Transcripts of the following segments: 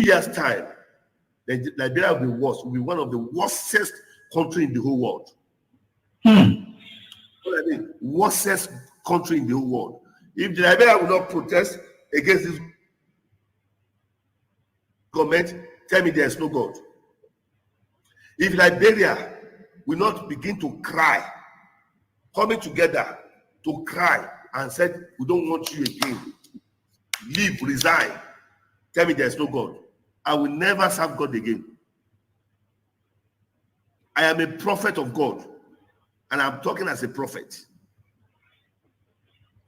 years' time, Liberia will be worse. Will be one of the worstest country in the whole world. What I mean, worstest country in the whole world. If Liberia will not protest against this government, tell me there is no God. If Liberia will not begin to cry, coming together to cry and said, we don't want you again, leave, resign, tell me there is no God, I will never serve God again. I am a prophet of God, and I'm talking as a prophet.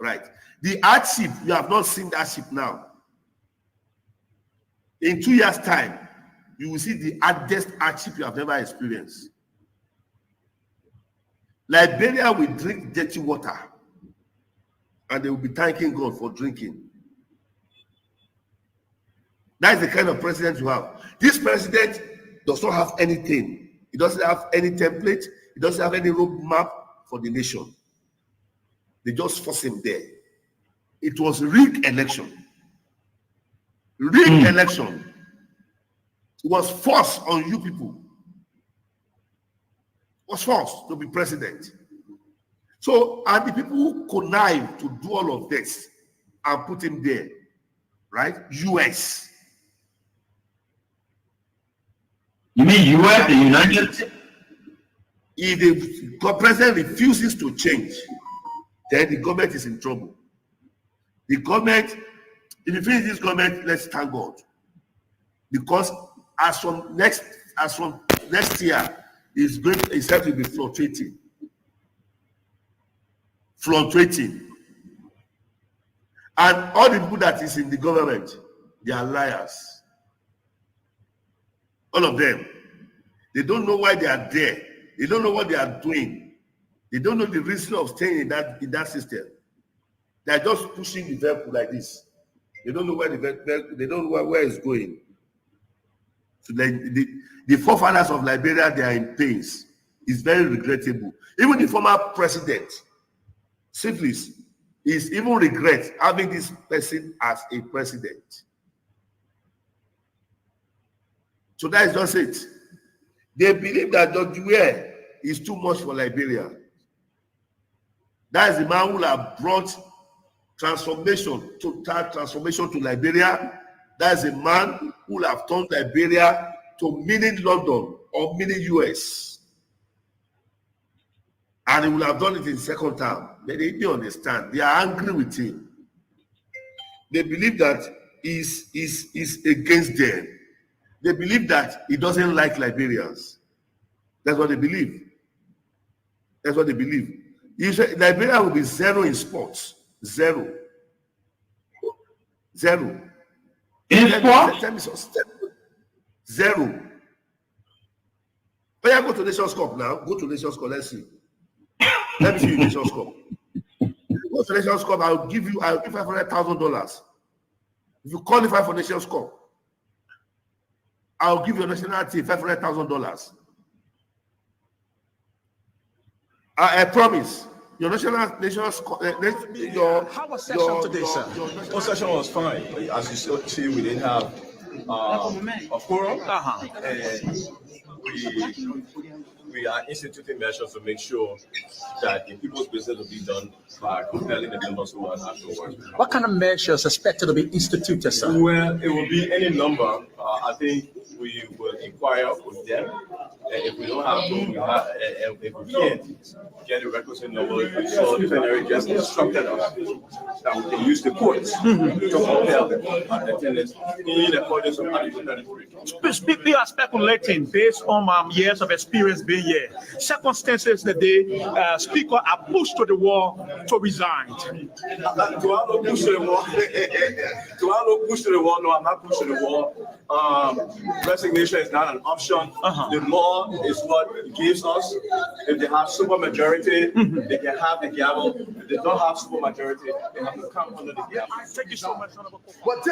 Right? The hardship, you have not seen that ship now. In 2 years' time, you will see the hardest hardship you have never experienced. Liberia will drink dirty water, and they will be thanking God for drinking. That is the kind of president you have. This president does not have anything. He doesn't have any template. He doesn't have any roadmap for the nation. They just force him there. It was rigged election. Rigged election. It was forced on you people. It was forced to be president. So, and the people who connive to do all of this and put him there, right? US. You mean US, the United States? If the president refuses to change, then the government is in trouble. The government, if you finish this government, let's thank God. Because as from next year, it's set to be fluctuating. And all the people that is in the government, they are liars. All of them. They don't know why they are there. They don't know what they are doing. They don't know the reason of staying in that system. They are just pushing the vehicle like this. They don't know where they don't know where it's going. So the forefathers of Liberia, they are in pains. It's very regrettable. Even the former president, Syphilis, is even regret having this person as a president. So that is just it. They believe that Dr. Ware is too much for Liberia. That is the man who have brought total transformation to Liberia. That is a man who have turned Liberia to mini London or mini US. And he will have done it in second term. But they didn't understand. They are angry with him. They believe that he's against them. They believe that he doesn't like Liberians. That's what they believe. That's what they believe. You say Liberia will be zero in sports. Zero. In sports? Zero. But yeah, go to Nations Cup now. Go to Nations Cup. Let's see. Let me see you Nations Cup. Go to Nations Cup. I'll give $500,000. If you qualify for Nations Cup, I'll give your national team $500,000. I promise. Your national How was session today, sir? Our session was fine. As you see, we didn't have a quorum. And we are instituting measures to make sure that the people's business will be done by compelling the members who are not to work. What kind of measures expected to be instituted, sir? Well, it will be any number. I think we will inquire with them. If we don't have to, if we can't get the requisite number, we saw the plenary just instructed us that we can use the courts to compel attendance in accordance with Article 33. People are speculating based on years of experience being here. Circumstances that the speaker are pushed to the wall to resign. Do I not push to the wall? Do I not push to the wall? No, I'm not pushing the wall. Resignation is not an option. The law is what gives us. If they have super majority, they can have the gavel. If they don't have super majority, they have to come under the gavel. Thank you so much. But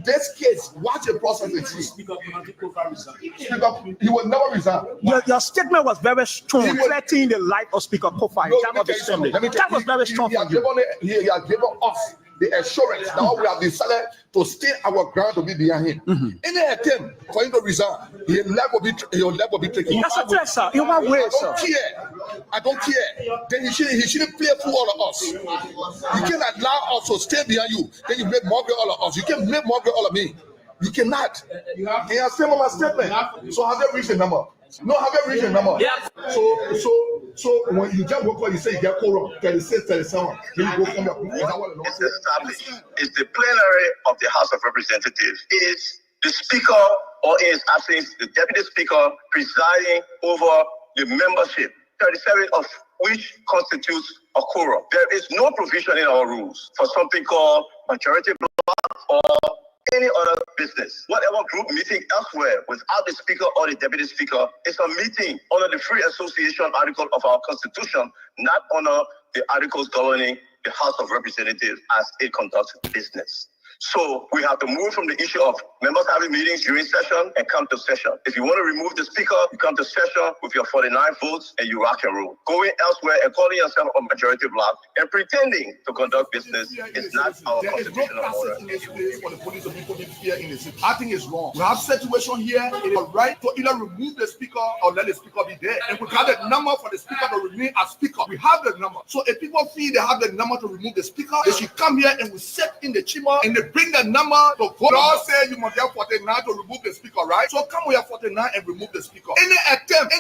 this case, watch the process with you. Speak up, he will never resign. Your statement was very strong, threatening the life of Speaker Kofi. That was very strong for you. He has given us the assurance that all we have decided to stay our ground to be behind him. Any attempt for him to resign, his life will be taken. That's a test, sir. In what way, sir? I don't care. Then he shouldn't play for all of us. You cannot allow us to stay behind you. Then you make mockery all of us. You can't make mockery all of me. You cannot. And I say my statement. So have they reached the number? No, have they reached the number? Yeah. So when you just walk out, you say you get quorum, 36, 37. Then you go from your It's established. It's the plenary of the House of Representatives. It is the Speaker, or in his absence, the Deputy Speaker presiding over the membership, 37 of which constitutes a quorum. There is no provision in our rules for something called majority block or any other business. Whatever group meeting elsewhere without the Speaker or the Deputy Speaker is a meeting under the Free Association article of our Constitution, not under the articles governing the House of Representatives as it conducts business. So we have to move from the issue of members having meetings during session and come to session. If you want to remove the speaker, you come to session with your 49 votes and you rock and roll. Going elsewhere and calling yourself a majority bloc and pretending to conduct business is not our constitutional order. For the police to be putting fear in the city. I think it's wrong. We have situation here. It is right to either remove the speaker or let the speaker be there. And we have the number for the speaker to remain as speaker. We have the number. So if people feel they have the number to remove the speaker, they should come here and we sit in the chamber and they bring the number to vote. Law says you must have 49 to remove the speaker, right? So come with 49 and remove the speaker. Any attempt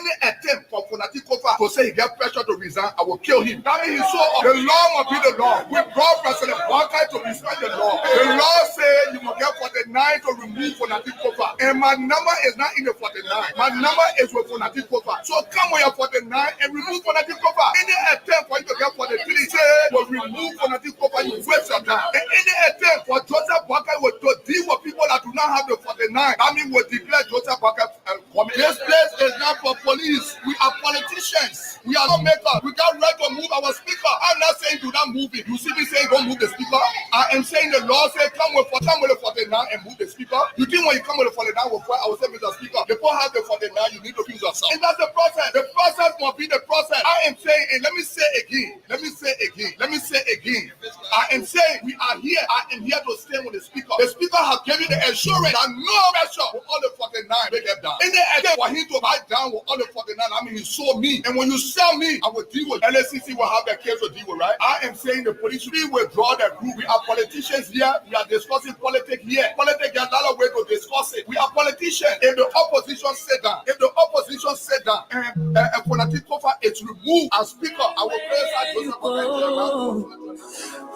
for Fonati Kofa to say he get pressure to resign, I will kill him. That means the law must be the law. We brought President Barker to respect the law. The law says you must get 49 to remove Fonati Kofa. And my number is not in the 49. My number is with Fonati Kofa. So come with 49 and remove Fonati Kofa. Any attempt for you to get 43 say will remove Fonati Kofa, you waste your time. And any attempt for Joseph Barker will to deal with people that do not have the 49. I mean, will declare Joseph Barker coming. This place is not for police. We are politicians. We are not makers. We got right to move our speaker. I'm not saying do not move it. You see me saying don't move the speaker? I am saying the law says come with the 49 and move the speaker. You think when you come with the 49 I will say Mr. Speaker, before have the 49, you need to use yourself. And that's the process. The process must be the process. I am saying, and let me say again. I am saying we are here. I am here to stay with the speaker. The speaker has given the assurance that no pressure with all the 49 make them down. And then again, for him to back down with all the 49, I mean, he saw me. And when you sell me, I will deal with LSCC will have their case to deal with, right? I am saying the police should withdraw their group. We are politicians here. We are discussing politics here. Politics, there's not a way to discuss it. We are politicians. If the opposition sit down, and Fonati Kofa is removed as speaker, I will praise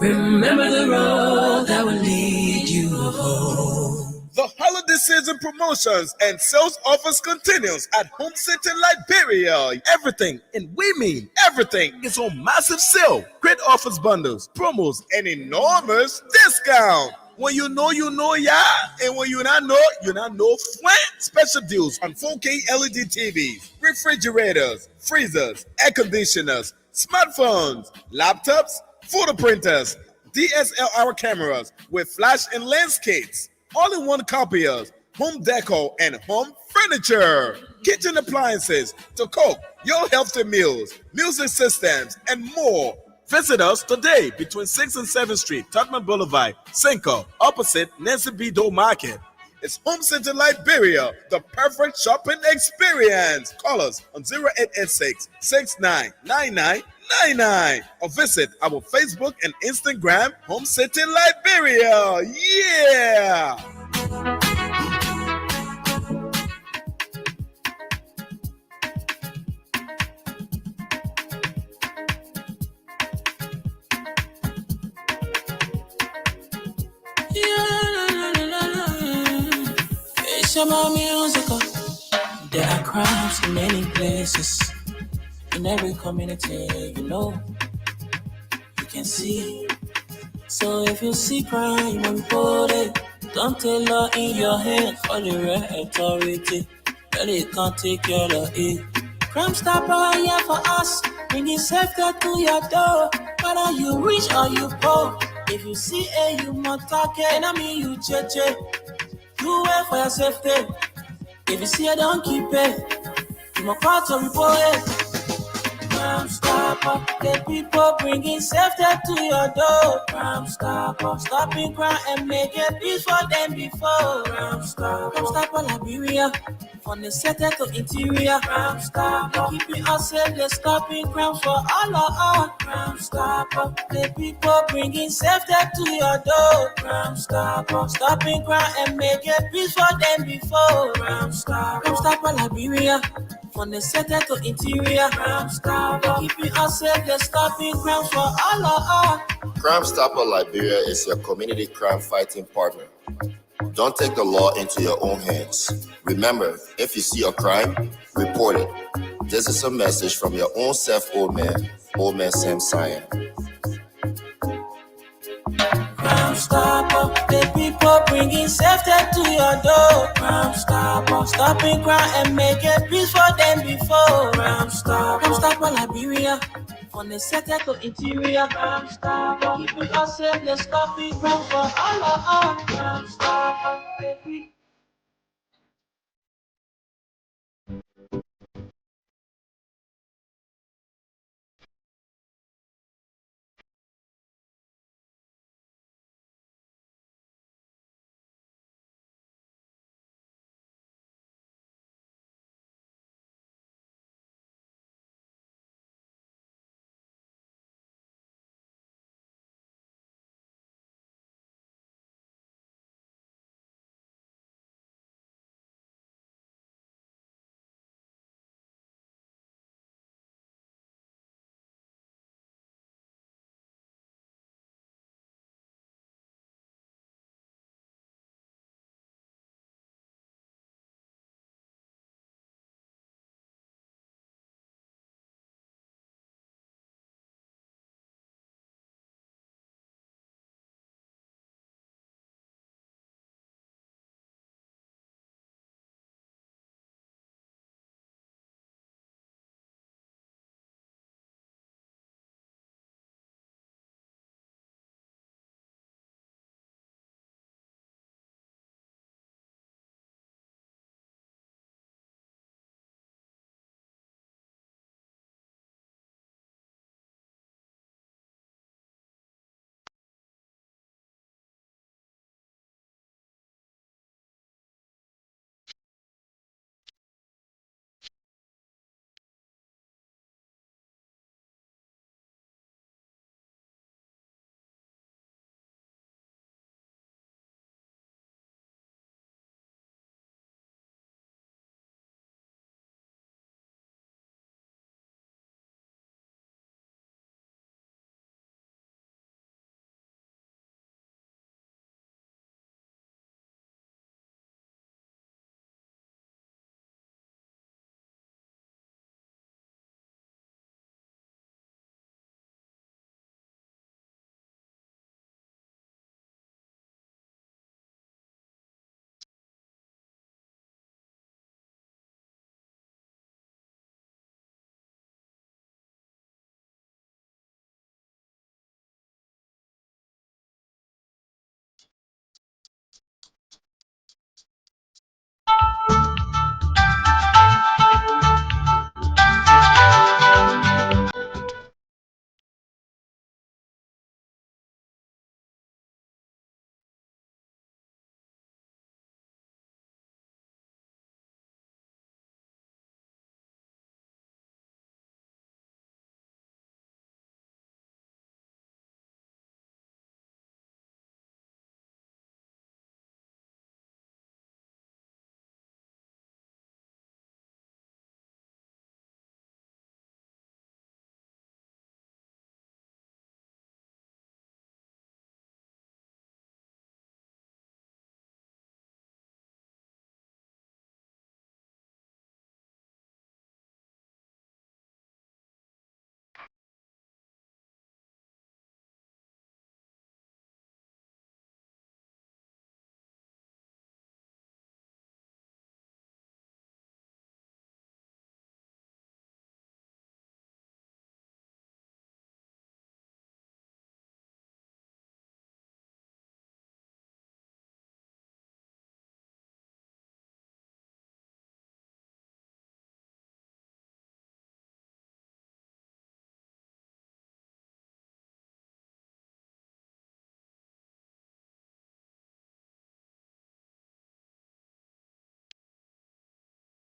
Remember the road that will lead you home. The holiday season promotions and sales offers continues at Home City Liberia. Everything, and we mean everything, is on massive sale. Great offers, bundles, promos, and enormous discount. When you know, yeah. And when you not know, flat special deals on 4K LED TVs, refrigerators, freezers, air conditioners, smartphones, laptops, photo printers, DSLR cameras with flash and lens kits, all-in-one copiers, home decor and home furniture, kitchen appliances to cook your healthy meals, music systems, and more. Visit us today between 6th and 7th Street, Tottenham Boulevard, Cinco, opposite Nancy B. Doe Market. It's Home Center Liberia, the perfect shopping experience. Call us on 0886-699999 or visit our Facebook and Instagram, Home City Liberia. Yeah! It's about musical. There are crowds in many places. In every community, you can see. So if you see crime, you report it. Don't take law in your hands for the right authority. That it can't take care of it. Crime Stopper here for us. Bringing safety to your door. Whether you rich or you poor. If you see a human talking, I mean you cheche. You wait for your safety. If you see a don't keep it. You must call to report it. Crime Stopper. Stopper, the people bringing safety to your door. Crime Stopper, stopping crime and making peace for them before. Crime Stopper, Liberia. From the center to interior, Crime Stopper, keeping us safe, they're stopping crimes for all of us. Crime Stopper, the people bringing safety to your door. Crime Stopper, stopping crime and making peace for them before. Crime Stopper, Liberia. From the center to interior, Crime Stopper, keeping us safe, they're stopping crimes for all of us. Crime Stopper Liberia is your community crime fighting partner. Don't take the law into your own hands. Remember, if you see a crime, report it. This is a message from your own self, Old Man Sam Cyan. Crime Stopper, the people bringing safety to your door. Crime Stopper, stopping crime and making peace for them before. Crime Stopper, Liberia. From the center to interior, Crime Stopper, keeping us safe, they're stopping crime for all of us. Crime Stopper, the people.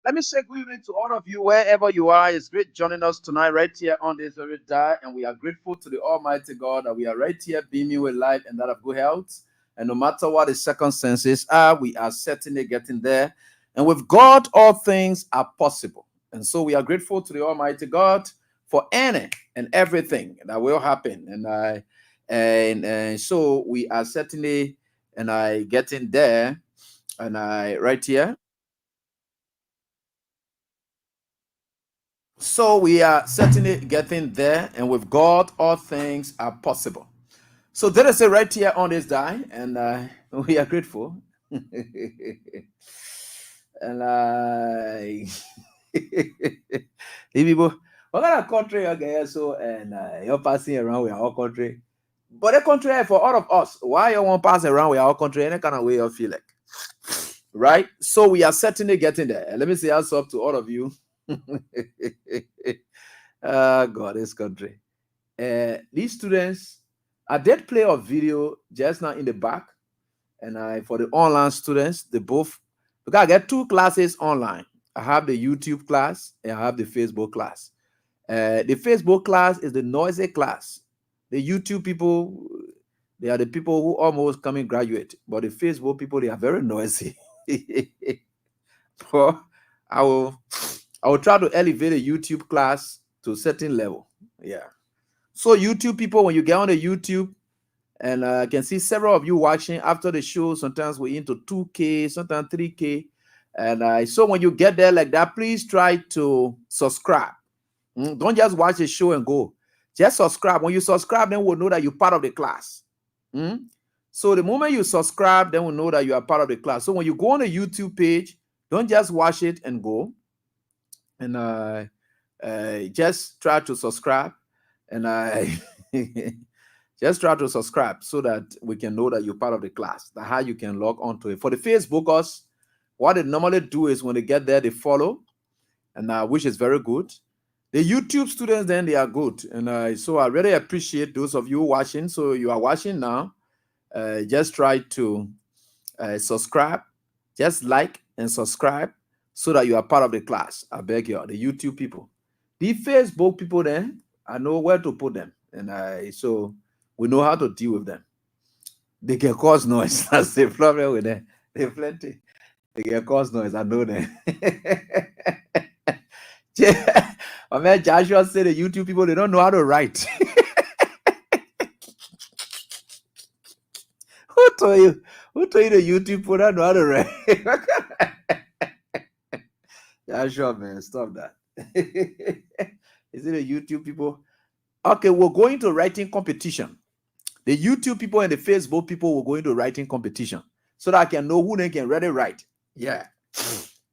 Let me say good evening to all of you wherever you are. It's great joining us tonight right here on this very day, and we are grateful to the Almighty God that we are right here beaming with life and that of good health. And no matter what the circumstances are, we are certainly getting there. And with God, all things are possible. And so we are grateful to the Almighty God for any and everything that will happen. And so we are certainly getting there. And right here. So we are certainly getting there, and with God, all things are possible. So there is a right here on this day, and we are grateful. And people, what kind of country okay? So and you're passing around with our country, but the country for all of us. Why you won't pass around with our country? Any kind of way you feel like, right? So we are certainly getting there. And let me say also up to all of you. God, this country. These students, I did play a video just now in the back, and for the online students, they both, because I get 2 classes online. I have the YouTube class and I have the Facebook class. The Facebook class is the noisy class. The YouTube people, they are the people who almost come and graduate, but the Facebook people, they are very noisy. Well, I will try to elevate a YouTube class to a certain level. Yeah. So YouTube people, when you get on the YouTube, and I can see several of you watching after the show, sometimes we're into 2K, sometimes 3K. And so when you get there like that, please try to subscribe. Don't just watch the show and go. Just subscribe. When you subscribe, then we'll know that you're part of the class. So the moment you subscribe, then we'll know that you are part of the class. So when you go on the YouTube page, don't just watch it and go. And just try to subscribe. And just try to subscribe so that we can know that you're part of the class. That's how you can log on to it. For the Facebookers, what they normally do is when they get there, they follow, and which is very good. The YouTube students, then they are good. And so I really appreciate those of you watching. So you are watching now. Just try to subscribe. Just like and subscribe so that you are part of the class. I beg you, the YouTube people. The Facebook people, then, I know where to put them. And so we know how to deal with them. They can cause noise. That's the problem with them. They're plenty. They can cause noise. I know them. My man Joshua said the YouTube people, they don't know how to write. Who told you? Who told you the YouTube people don't know how to write? Joshua, man, stop that. Is it the YouTube people? Okay, we're going to writing competition. The YouTube people and the Facebook people will go into writing competition so that I can know who they can really write. Yeah.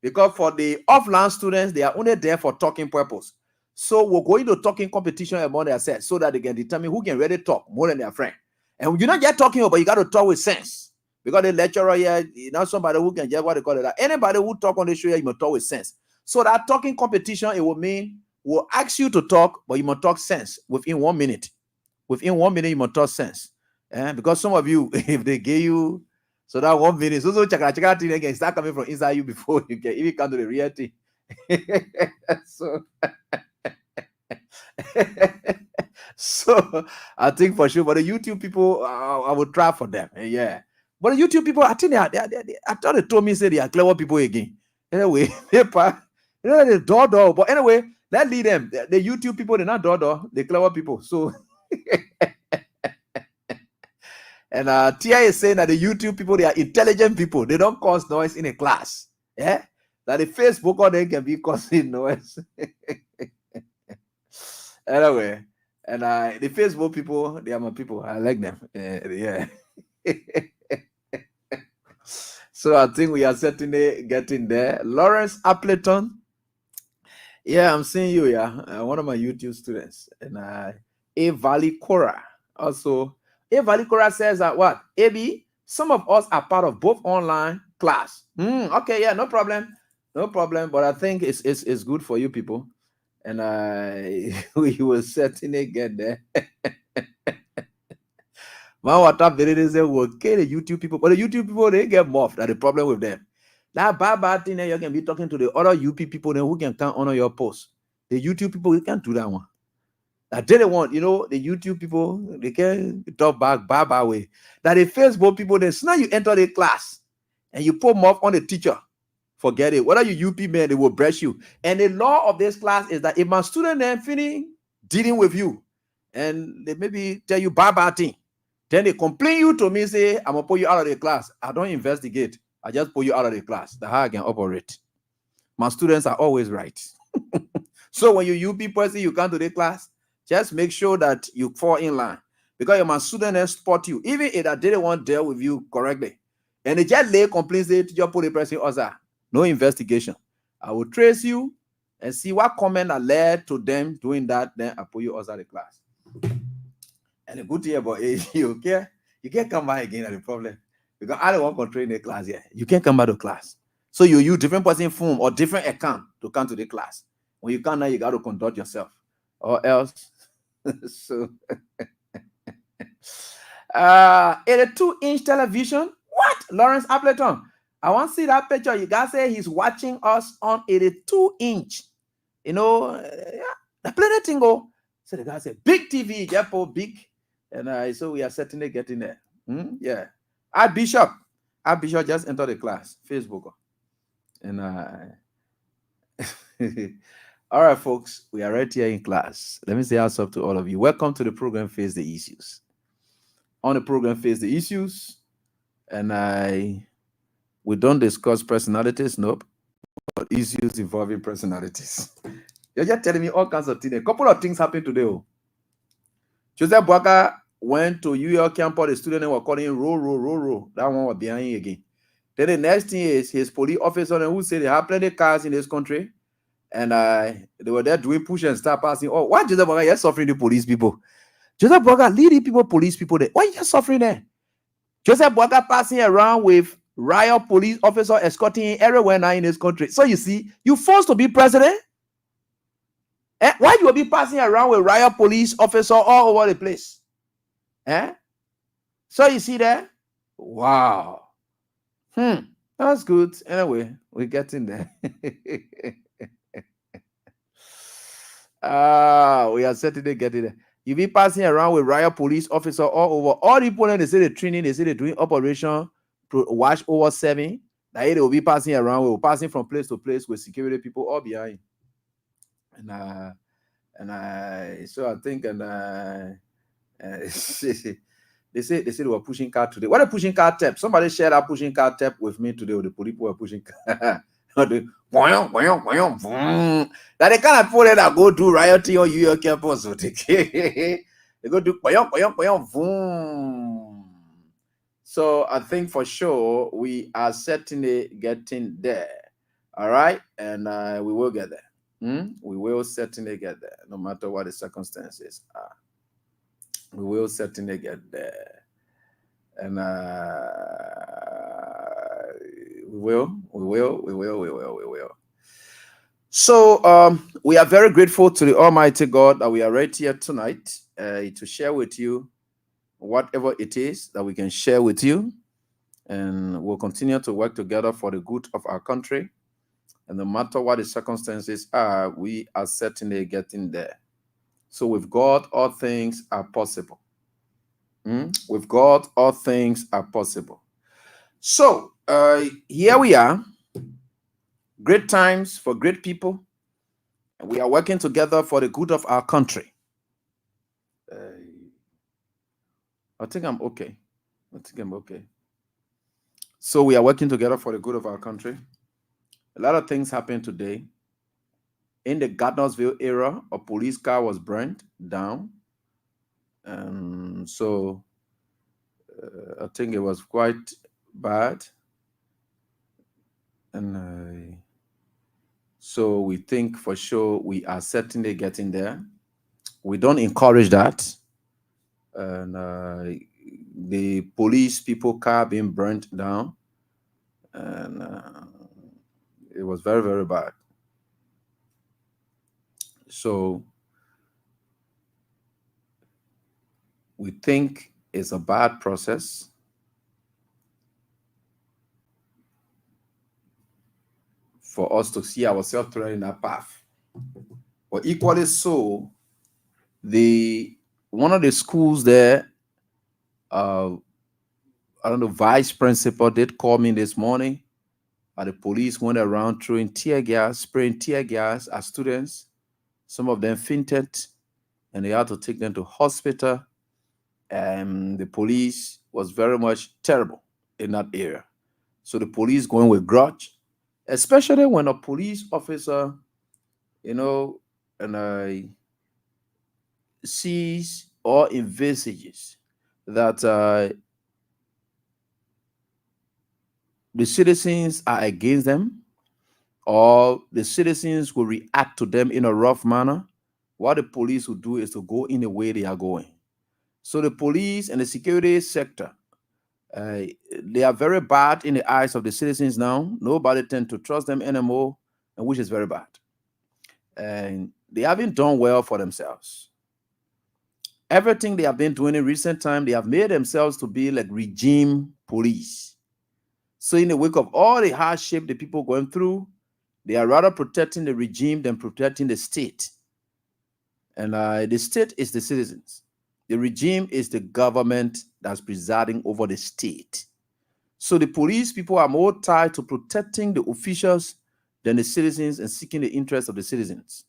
Because for the offline students, they are only there for talking purpose. So we're going to talking competition among themselves so that they can determine who can really talk more than their friend. And you're not just talking, but you got to talk with sense. Because the lecturer here, somebody who can just what they call it. Anybody who talk on the show here, you must talk with sense. So that talking competition, it will mean we'll ask you to talk, but you must talk sense within 1 minute. Within 1 minute, you must talk sense. Because some of you, if they give you so that 1 minute, so chaka thing again start coming from inside you before you can even come to the real thing. So I think for sure, but the YouTube people, I will try for them. Yeah. But the YouTube people, I think I thought they told me say they are clever people again. Anyway, the door. But anyway, let's lead them. The YouTube people, they're not door, they're clever people. So and Tia is saying that the YouTube people, they are intelligent people. They don't cause noise in a class. Yeah. That the Facebook or they can be causing noise. Anyway, and the Facebook people, they are my people. I like them. Yeah. So I think we are certainly getting there. Lawrence Appleton. Yeah, I'm seeing you. Yeah, one of my YouTube students. And A Valley Cora. Also, A Valley Cora says that what? AB, some of us are part of both online class. Okay, yeah, no problem. No problem. But I think it's good for you people. And we will certainly get there. Man, what up? They say, okay, the YouTube people, but the YouTube people, they get morphed. That's the problem with them. That bad thing, then you can be talking to the other UP people then who can come honor your post. The YouTube people, you can't do that one. I didn't want, the YouTube people, they can talk back bad way. That the Facebook people, then so now you enter the class and you put mouth on the teacher. Forget it. Whether you UP man, they will brush you. And the law of this class is that if my student then finish dealing with you, and they maybe tell you bad thing, then they complain you to me, say, I'm gonna pull you out of the class. I don't investigate. I just pull you out of the class. That's how I can operate. My students are always right. So when you UP person, you come to the class, just make sure that you fall in line. Because if my student then spot you, even if I didn't want to deal with you correctly, and they just lay complaints, they just put the person outside. No investigation. I will trace you and see what comment that led to them doing that. Then I put you outside the class. And the good thing about it, you can't come back again at the problem. Because I don't want to control in the class here. You can't come back to class. So you use different person phone or different account to come to the class. When you come now, you got to conduct yourself. Or else. So 82-inch television. What? Lawrence Appleton. I want to see that picture. You guys say he's watching us on 82-inch. The planet thing go. So the guy said, big TV, therefore big. And so we are certainly getting there. Yeah. Bishop just entered the class, Facebook. And all right, folks, we are right here in class. Let me say what's up to all of you. Welcome to the program Face the Issues. On the program Face the Issues, and we don't discuss personalities, nope, but issues involving personalities. You're just telling me all kinds of things. A couple of things happened today. Joseph Boaga went to UL campus. The student were calling him roll. That one was behind him again. Then the next thing is his police officer who said they have plenty of cars in this country. And they were there doing push and start passing. Oh, why Joseph Boaga? You're suffering the police people. Joseph Boaga leading people, police people there. Why are you suffering there? Joseph Boaga passing around with riot police officer escorting him everywhere now in this country. So you see, you forced to be president? Why you will be passing around with riot police officer all over the place? So you see there? Wow. That's good. Anyway, we're getting there. We are certainly getting there. You be passing around with riot police officer all over. All the people, they say they're training, they say they're doing operation to watch over 7. That they will be passing around, we're passing from place to place with security people all behind. So I think they say they were pushing car today. What a pushing car tap! Somebody shared that pushing car tap with me today. The police were pushing car. That they kind of people that go do rioting on UL campus. They go do boom. So I think for sure we are certainly getting there. All right, and we will get there. We will certainly get there, no matter what the circumstances are. We will certainly get there, and we will. So we are very grateful to the Almighty God that we are right here tonight to share with you whatever it is that we can share with you, and we'll continue to work together for the good of our country. And no matter what the circumstances are, we are certainly getting there. So with God, all things are possible. With God, all things are possible. So here we are. Great times for great people. And we are working together for the good of our country. I think I'm okay. So we are working together for the good of our country. A lot of things happened today. In the Gardnersville area, a police car was burned down. So I think it was quite bad. And so we think for sure we are certainly getting there. We don't encourage that. And the police people car being burnt down. And it was very, very bad. So we think it's a bad process. for us to see ourselves treading that path. But equally so, one of the schools there, I don't know, vice principal did call me this morning. The police went around throwing tear gas, spraying tear gas at students. Some of them fainted, and they had to take them to hospital. And the police was very much terrible in that area. So the police going with grudge, especially when a police officer, sees or envisages that the citizens are against them, or the citizens will react to them in a rough manner. What the police will do is to go in the way they are going. So the police and the security sector, they are very bad in the eyes of the citizens now. Nobody tends to trust them anymore, and which is very bad. And they haven't done well for themselves. Everything they have been doing in recent time, they have made themselves to be like regime police. So in the wake of all the hardship the people going through, they are rather protecting the regime than protecting the state. And the state is the citizens. The regime is the government that's presiding over the state. So the police people are more tied to protecting the officials than the citizens and seeking the interests of the citizens.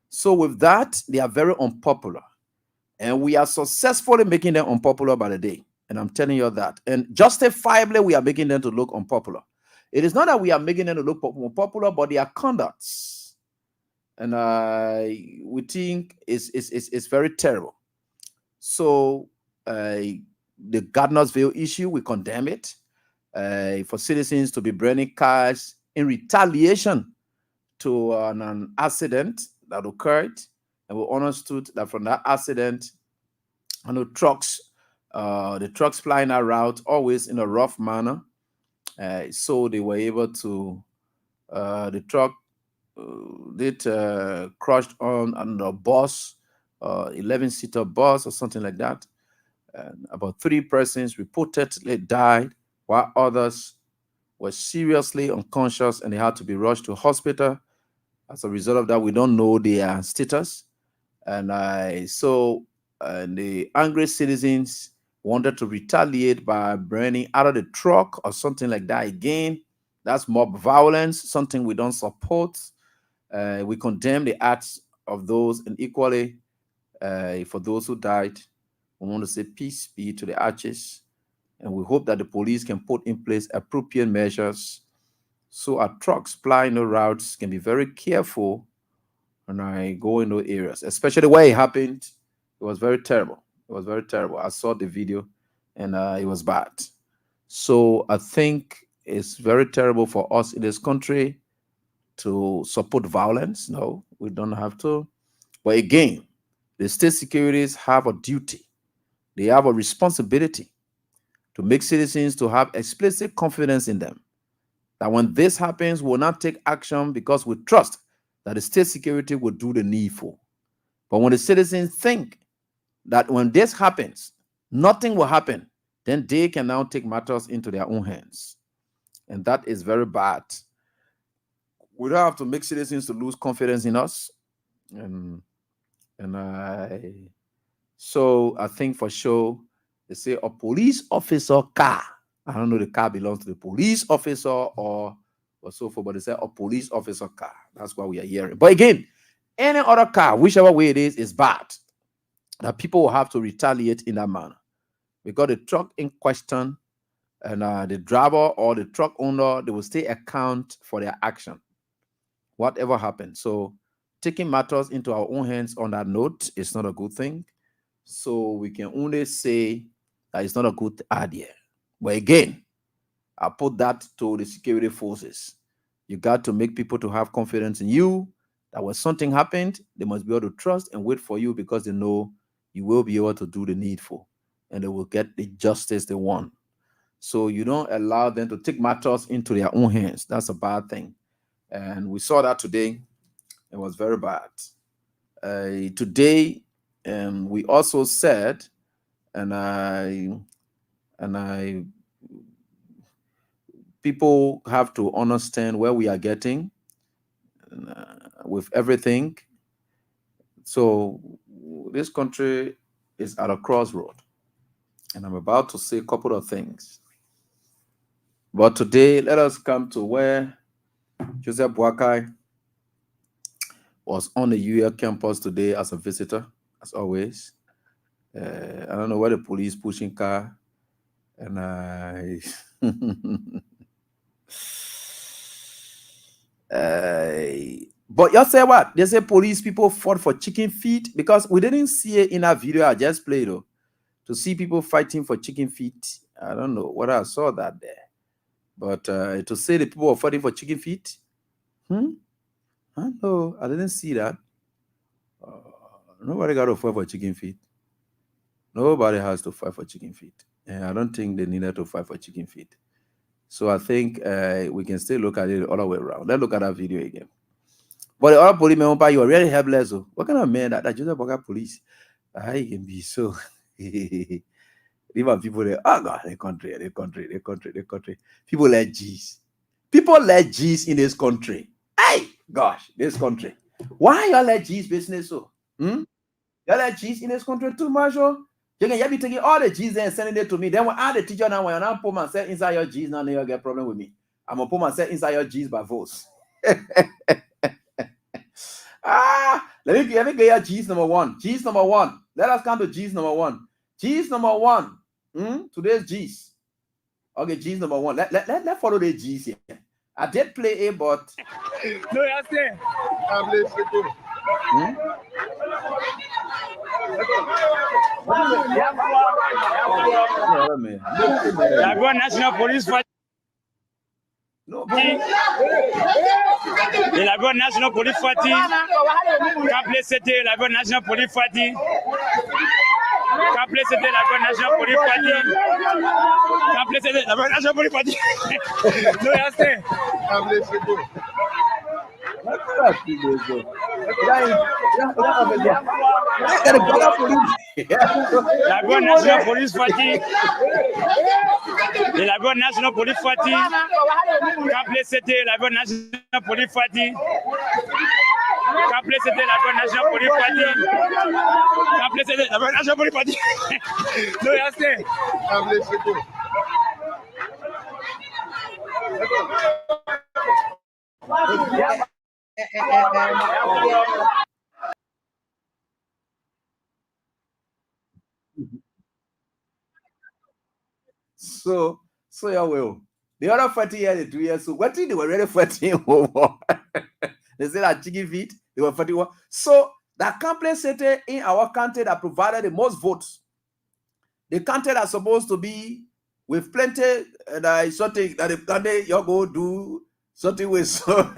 So with that, they are very unpopular. And we are successfully making them unpopular by the day. And I'm telling you that. And justifiably, we are making them to look unpopular. It is not that we are making them to look unpopular, but their conducts. And we think it's very terrible. So the Gardnersville issue, we condemn it. For citizens to be burning cars in retaliation to an accident that occurred. And we understood that from that accident, the trucks flying that route always in a rough manner. So they were able to, the truck crushed on a bus, 11-seater bus or something like that. And about 3 persons reportedly died, while others were seriously unconscious and they had to be rushed to hospital. As a result of that, we don't know their status. And so the angry citizens wanted to retaliate by burning out of the truck or something like that. Again, that's mob violence, something we don't support. We condemn the acts of those, and equally for those who died, we want to say peace be to the ashes. And we hope that the police can put in place appropriate measures so our trucks plying the routes can be very careful when I go in those areas, especially where it happened. It was very terrible. It was very terrible. I saw the video and it was bad. So I think it's very terrible for us in this country to support violence. No, we don't have to. But again, the state securities have a duty. They have a responsibility to make citizens to have explicit confidence in them. That when this happens, we'll not take action because we trust that the state security will do the needful. But when the citizens think that when this happens, nothing will happen, then they can now take matters into their own hands. And that is very bad. We don't have to make citizens to lose confidence in us. So I think for sure, they say a police officer car. I don't know the car belongs to the police officer or so forth, but they say a police officer car. That's what we are hearing. But again, any other car, whichever way it is bad. That people will have to retaliate in that manner. Because the truck in question and the driver or the truck owner, they will still account for their action, whatever happened. So taking matters into our own hands on that note is not a good thing. So we can only say that it's not a good idea. But again, I put that to the security forces. You got to make people to have confidence in you, that when something happened, they must be able to trust and wait for you because they know you will be able to do the needful and they will get the justice they want. So you don't allow them to take matters into their own hands. That's a bad thing. And we saw that today. It was very bad. Today, we also said, people have to understand where we are getting. with everything. So this country is at a crossroad, and I'm about to say a couple of things. But today, let us come to where Joseph Boakai was on the UL campus today as a visitor, as always. I don't know where the police pushing car, and but you say what? They say police people fought for chicken feet because we didn't see it in that video I just played though. To see people fighting for chicken feet, I don't know whether I saw that there. But to say the people were fighting for chicken feet, I know I didn't see that. Nobody got to fight for chicken feet. Nobody has to fight for chicken feet. And I don't think they needed to fight for chicken feet. So I think we can still look at it the other way around. Let's look at that video again. But the other police member, you are really helpless. Oh. What kind of man that Joseph Boakai police? He can be so. Even people there, oh God, the country. People like G's. People like G's in this country. Hey, gosh, this country. Why y'all let G's business so? Y'all let G's in this country too much, oh? You can be taking all the G's there and sending it to me. Then when I the teacher now, when I put myself inside your G's, now you'll get a problem with me. I'm gonna put myself inside your G's by force. Let me get your G's number one. G's number one. Let us come to G's number one. G's number one. Today's G's. Okay, G's number one. Let follow the G's here. I did play a, but No, yes, sir. La Guardia National Police Force. Et la Guardia National Police Force. Quand c'était la Guardia National Police Force. Quand c'était la Guardia National Police Force. Quand c'était la Guardia National Police Force. No, yes, sir. La Guardia National Police Force. Et la Guardia National Police Force. Quand c'était la Guardia National Police Force. Quand c'était la Guardia National Police Force. Quand c'était la Guardia National Police Force. No, yes, sir. So yeah, well, the other 40 years, the 2 years, so what did they were really fighting over? They said that chicken feet, they were fighting. So that complexity in our country that provided the most votes, the country that's supposed to be with plenty and something that the country you go do something with so.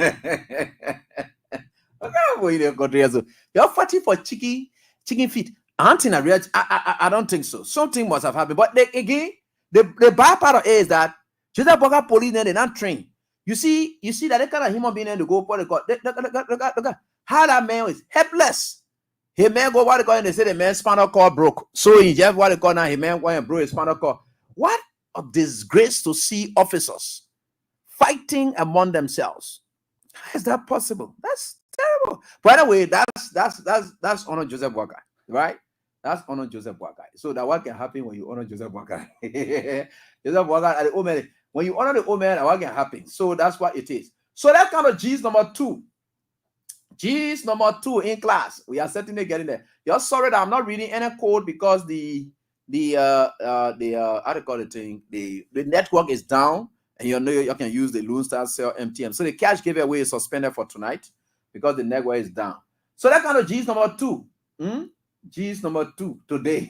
You're fighting for chicken feet. I don't think so. Something must have happened. But the bad part of it is that Joseph Boakai police they're not trained. You see that they kind of human being to go for the court. Look, how that man is helpless. He man go what they call and they say the man's spinal cord broke. So he just what they call now he man go and broke his spinal cord. What a disgrace to see officers fighting among themselves. How is that possible? That's terrible. By the way, that's honor Joseph Boakai, right? That's honor Joseph Boakai. So that what can happen when you honor Joseph Boakai. Joseph Boakai at the old man. When you honor the old man, what can happen? So that's what it is. So that kind of G's number 2. G's number 2 in class. We are certainly getting there. You're sorry that I'm not reading any code because the how do you call it thing? The network is down, and you know you can use the Lone Star Cell MTM. So the cash giveaway is suspended for tonight because the network is down. So that kind of G's number 2. G's number 2 today.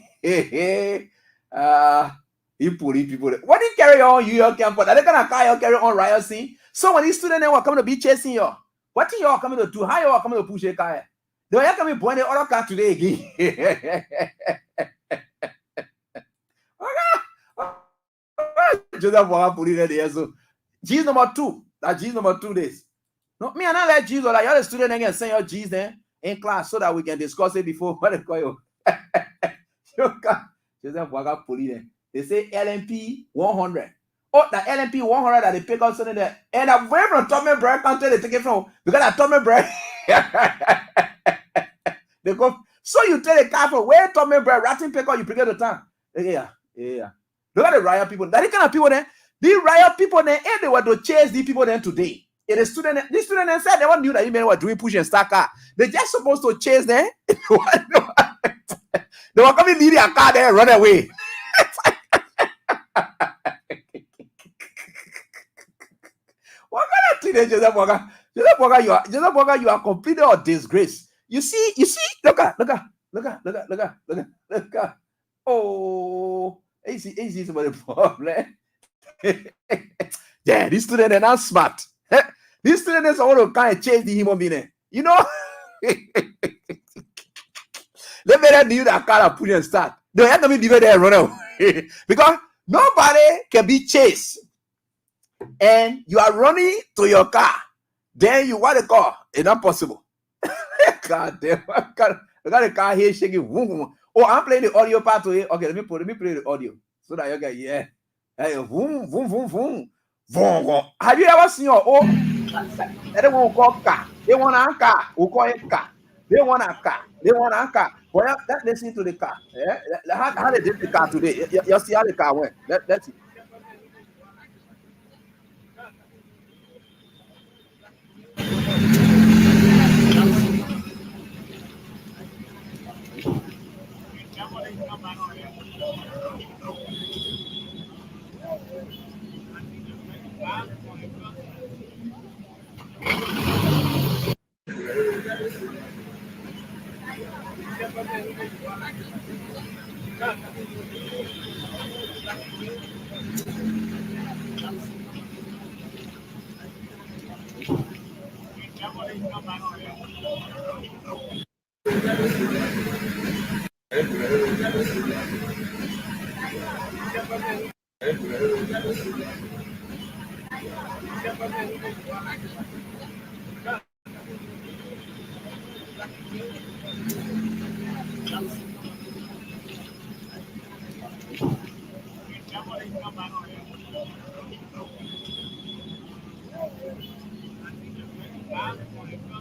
You police people. What do you carry on your campus? Are they gonna carry on riot scene? So when these students were coming to be chasing you, what are y'all coming to do? How y'all coming to push a car? They are coming to point the other car today again. Joseph Boakai police there. So G's number 2. That G's number 2 days. No, me and I let G's or like you're the student again send your G's there in class so that we can discuss it before what they call you. Joseph Boakai police there. They say LMP 100. Oh, the LMP 100 that they pick up something there. And I'm way from Tommy Brand country they take it from. Because that Tommy Brand. They go. So you tell the car from where Tommy Brand ratting pick up, you pick up the time. Yeah. Look at the riot people. That kind of people there. The riot people there, and they were to chase these people there today. And the student said they knew that you men were doing push and start car. They just supposed to chase them. They were coming lead their car there and run away. What kind of teenage Joseph Walker? Joseph Walker, you are completely a disgrace. You see, look at. Oh, easy somebody problem. Yeah, these students are not smart. These students are all to kind of change the human being. You know, they better knew that car of push and start. They have to be divided and run away because nobody can be chased. And you are running to your car, then you want a car. It's not possible. God damn, I got a car here shaking. Oh, I'm playing the audio part to it. Okay, let me play the audio so that you can hear. Hey, vroom, vroom, vroom, vroom, vroom. Have you ever seen your own? They won't call car. They want a car. We'll call it car. They want a car. Well, let's listen to the car. Yeah? How they did the car today? You see how the car went. That's it.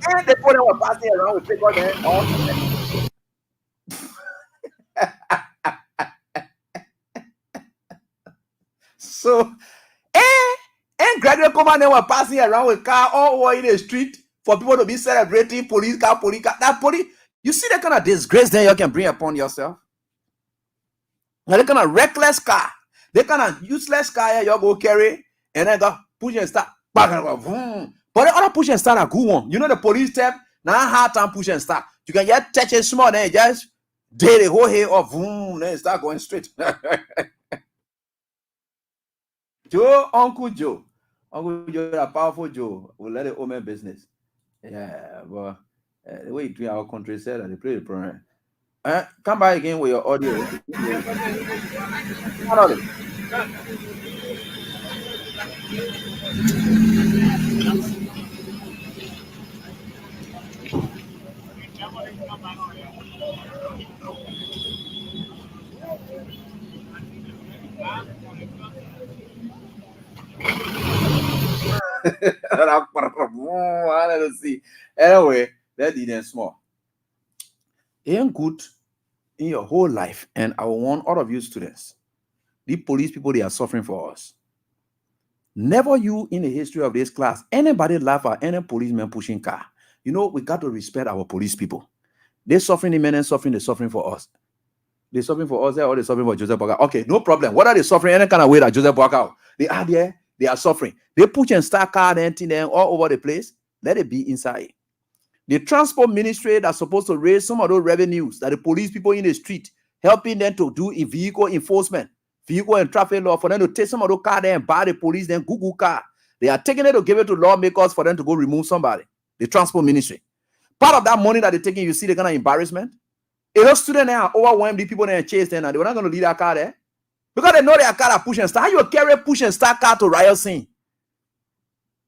And they put them passing around with people there. So, and graduate command they were passing around with car all over in the street for people to be celebrating police car. That police, you see that kind of disgrace then you can bring upon yourself. Now that kind of reckless car, that kind of useless car you go carry and then go push and start. But the other push and start are good one. You know the police step now hard time push and start. You can just touch it small then just day the whole hair of then start going straight. Uncle Joe, a powerful Joe, will let it own business. Yeah, but the way between our country said that they play the program. Come back again with your audio. Let's see. Anyway, that didn't small. It ain't good in your whole life, and I want all of you students, the police people, they are suffering for us. Never you in the history of this class, anybody laugh at any policeman pushing car. You know, we got to respect our police people. They're suffering, the men and suffering, they're suffering for us. They're suffering for us, or they're suffering for Joseph Walker. Okay, no problem. What are they suffering? Any kind of way that Joseph Walker, they are there, they are suffering. They push and start car and them all over the place. Let it be inside. The transport ministry that's supposed to raise some of those revenues that the police people in the street, helping them to do in vehicle enforcement, vehicle and traffic law, for them to take some of those cars there and buy the police, then Google car. They are taking it to give it to lawmakers for them to go remove somebody. The transport ministry. Part of that money that they're taking, you see the kind of embarrassment. If those students there are overwhelmed, the people there and chase them, and they were not going to leave that car there. Because they know their car are push and start. How you carry push and start car to riot scene?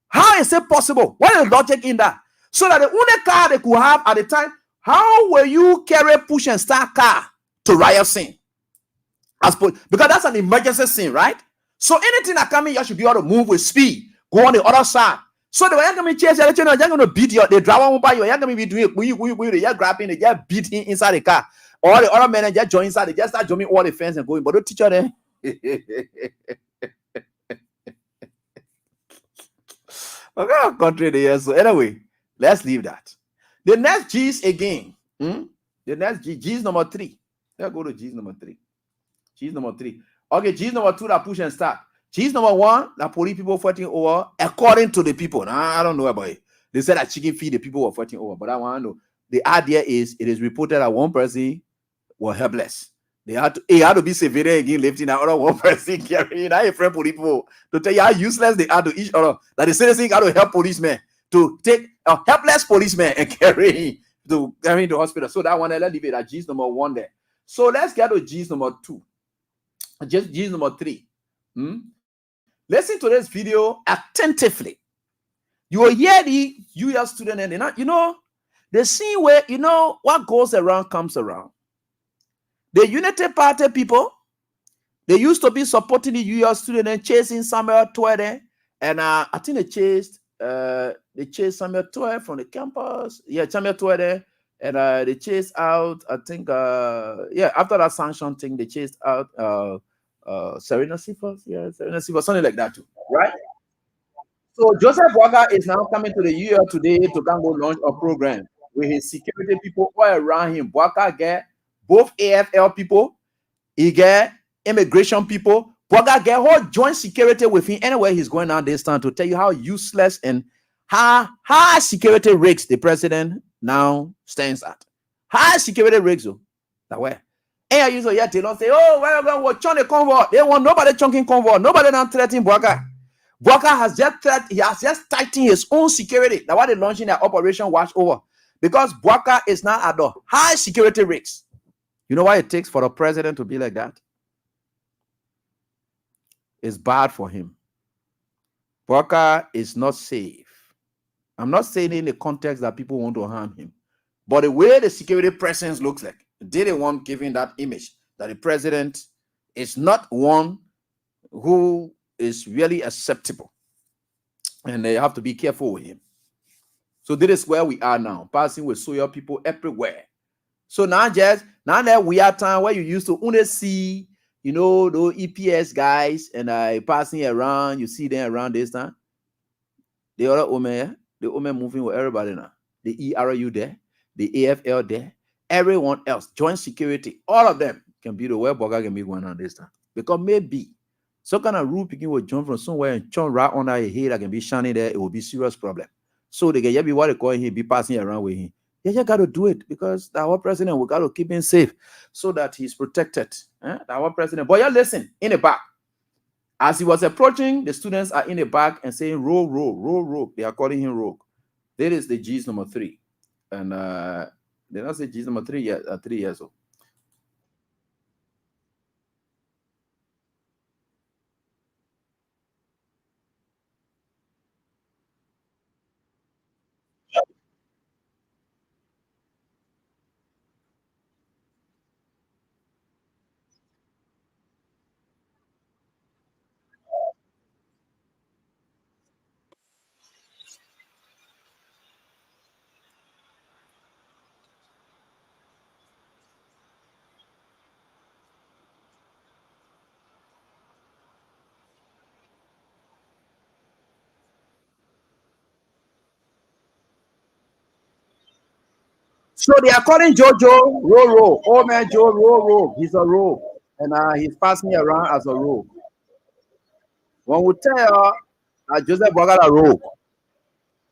How is it possible? What is the logic in that? So that the only car they could have at the time, how will you carry push and start car to riot scene? Because that's an emergency scene, right? So anything that coming, you should be able to move with speed, go on the other side. So the way you're going to chase, you're going to beat you. The driver won't buy you. You're going to be doing it. You're grabbing it. You're beating inside the car. All the other men just join inside. They just start jumping all the fence and going. But don't teach you there. Okay, country there. So anyway, let's leave that. The next G's again. The next G's number 3. Let's go to G's number 3. G's number 3. Okay, G's number 2 that push and start. G's number 1 that police people fighting over according to the people. Now I don't know about it. They said that chicken feed the people were fighting over, but I want to know. The idea is it is reported that one person was helpless. They had to be severe again, lifting another one person carrying that friend police people to tell you how useless they are to each other. That the citizen got to help policemen to take a helpless policeman and carry to the hospital. So that one, let's leave it at G's number 1 there. So let's get to G's number 2. Just G's number 3. Listen to this video attentively. You will hear the UL student and the scene where what goes around comes around. The Unity Party people, they used to be supporting the UL student and chasing Samuel Toye, and I think they chased Samuel Toye from the campus. Yeah, Samuel Toye, and they chased out. I think after that sanction thing, they chased out Serena Sifas. Yeah, Serena Sifas, something like that too, right? So Joseph Boaga is now coming to the UL today to go launch a program with his security people all around him. Boaga get both AFL people, he get immigration people. Boaga get whole joint security with him anywhere he's going out this time to tell you how useless and how high security rigs the president now stands at. High security rigs, that way. And you say, they don't say, oh, we're chunking convoy. They want nobody chunking convoy. Nobody not threatening Boaga. Boaga has just tightened his own security. That's why they're launching their Operation Watch Over. Because Boaga is now at the high security rigs. You know why it takes for the president to be like that? It's bad for him. Boaga is not safe. I'm not saying in the context that people want to harm him, but the way the security presence looks like, they didn't want giving that image that the president is not one who is really acceptable, and they have to be careful with him. So this is where we are now, passing with soil people everywhere. So now that we are time where you used to only see, the EPS guys and passing around, you see them around this time. The other Ome moving with everybody now. The ERU there, the AFL there, everyone else, joint security, all of them can be the way Boaga can be going on this time. Because maybe some kind of rule picking will jump from somewhere and jump right under your head that can be shining there, it will be serious problem. So they can be what they call him, be passing around with him. You just got to do it because our president, we got to keep him safe so that he's protected. Our president. But you listen, in the back, as he was approaching, the students are in the back and saying, roll, roll, roll, roll. They are calling him rogue. That is the G's number 3. And they don't say G's number 3 yet, 3 years old. So they are calling Jojo Roro. Oh man, Joe Roro. He's a rogue. And he's passing around as a rogue. One would tell Joseph Boaga a rogue.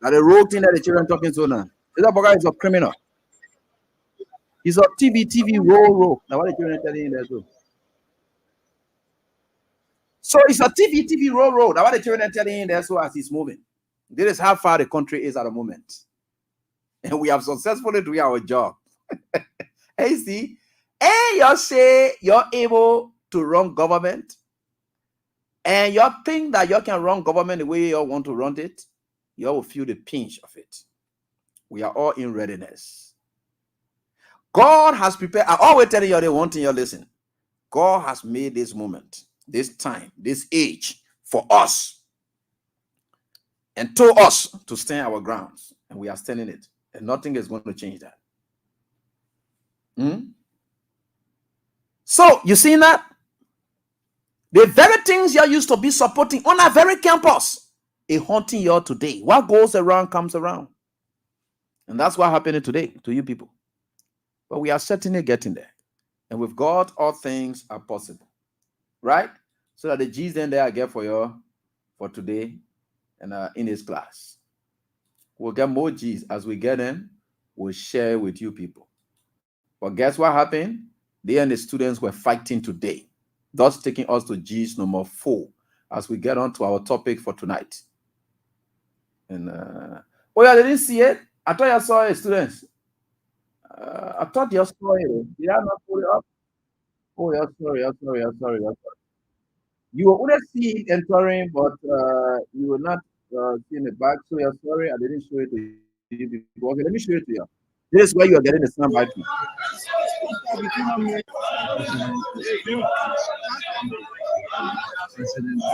That the rogue thing that the children talking to now. Joseph Boaga is a criminal. He's a TV rogue. Now what the children telling you there too? So it's a TV rogue. Now what the children telling you there so as he's moving. This is how far the country is at the moment. And we have successfully doing our job. And you see, and you say you're able to run government, and you think that you can run government the way you want to run it, you will feel the pinch of it. We are all in readiness. God has prepared. I always tell you the one thing you listen. God has made this moment. this time, this age for us, and told us to stand our grounds, and we are standing it, and nothing is going to change that. So you see that the very things you're used to be supporting on a very campus is haunting you today. What goes around comes around, and that's what happening today to you people. But we are certainly getting there, and with God, all things are possible, right? So that the G's then there I get for you for today, and in this class, we'll get more G's as we get in. We'll share with you people. But guess what happened? They and the students were fighting today, thus taking us to G's number 4 as we get on to our topic for tonight. And oh yeah, they didn't see it. I thought you saw it, students. I thought you saw it. Did I not pull it up? Oh yeah, sorry. You will only see it entering, but you will not see in the back. So yeah, sorry, I didn't show it to you. Okay, let me show it to you. This is where you are getting the soundbite from.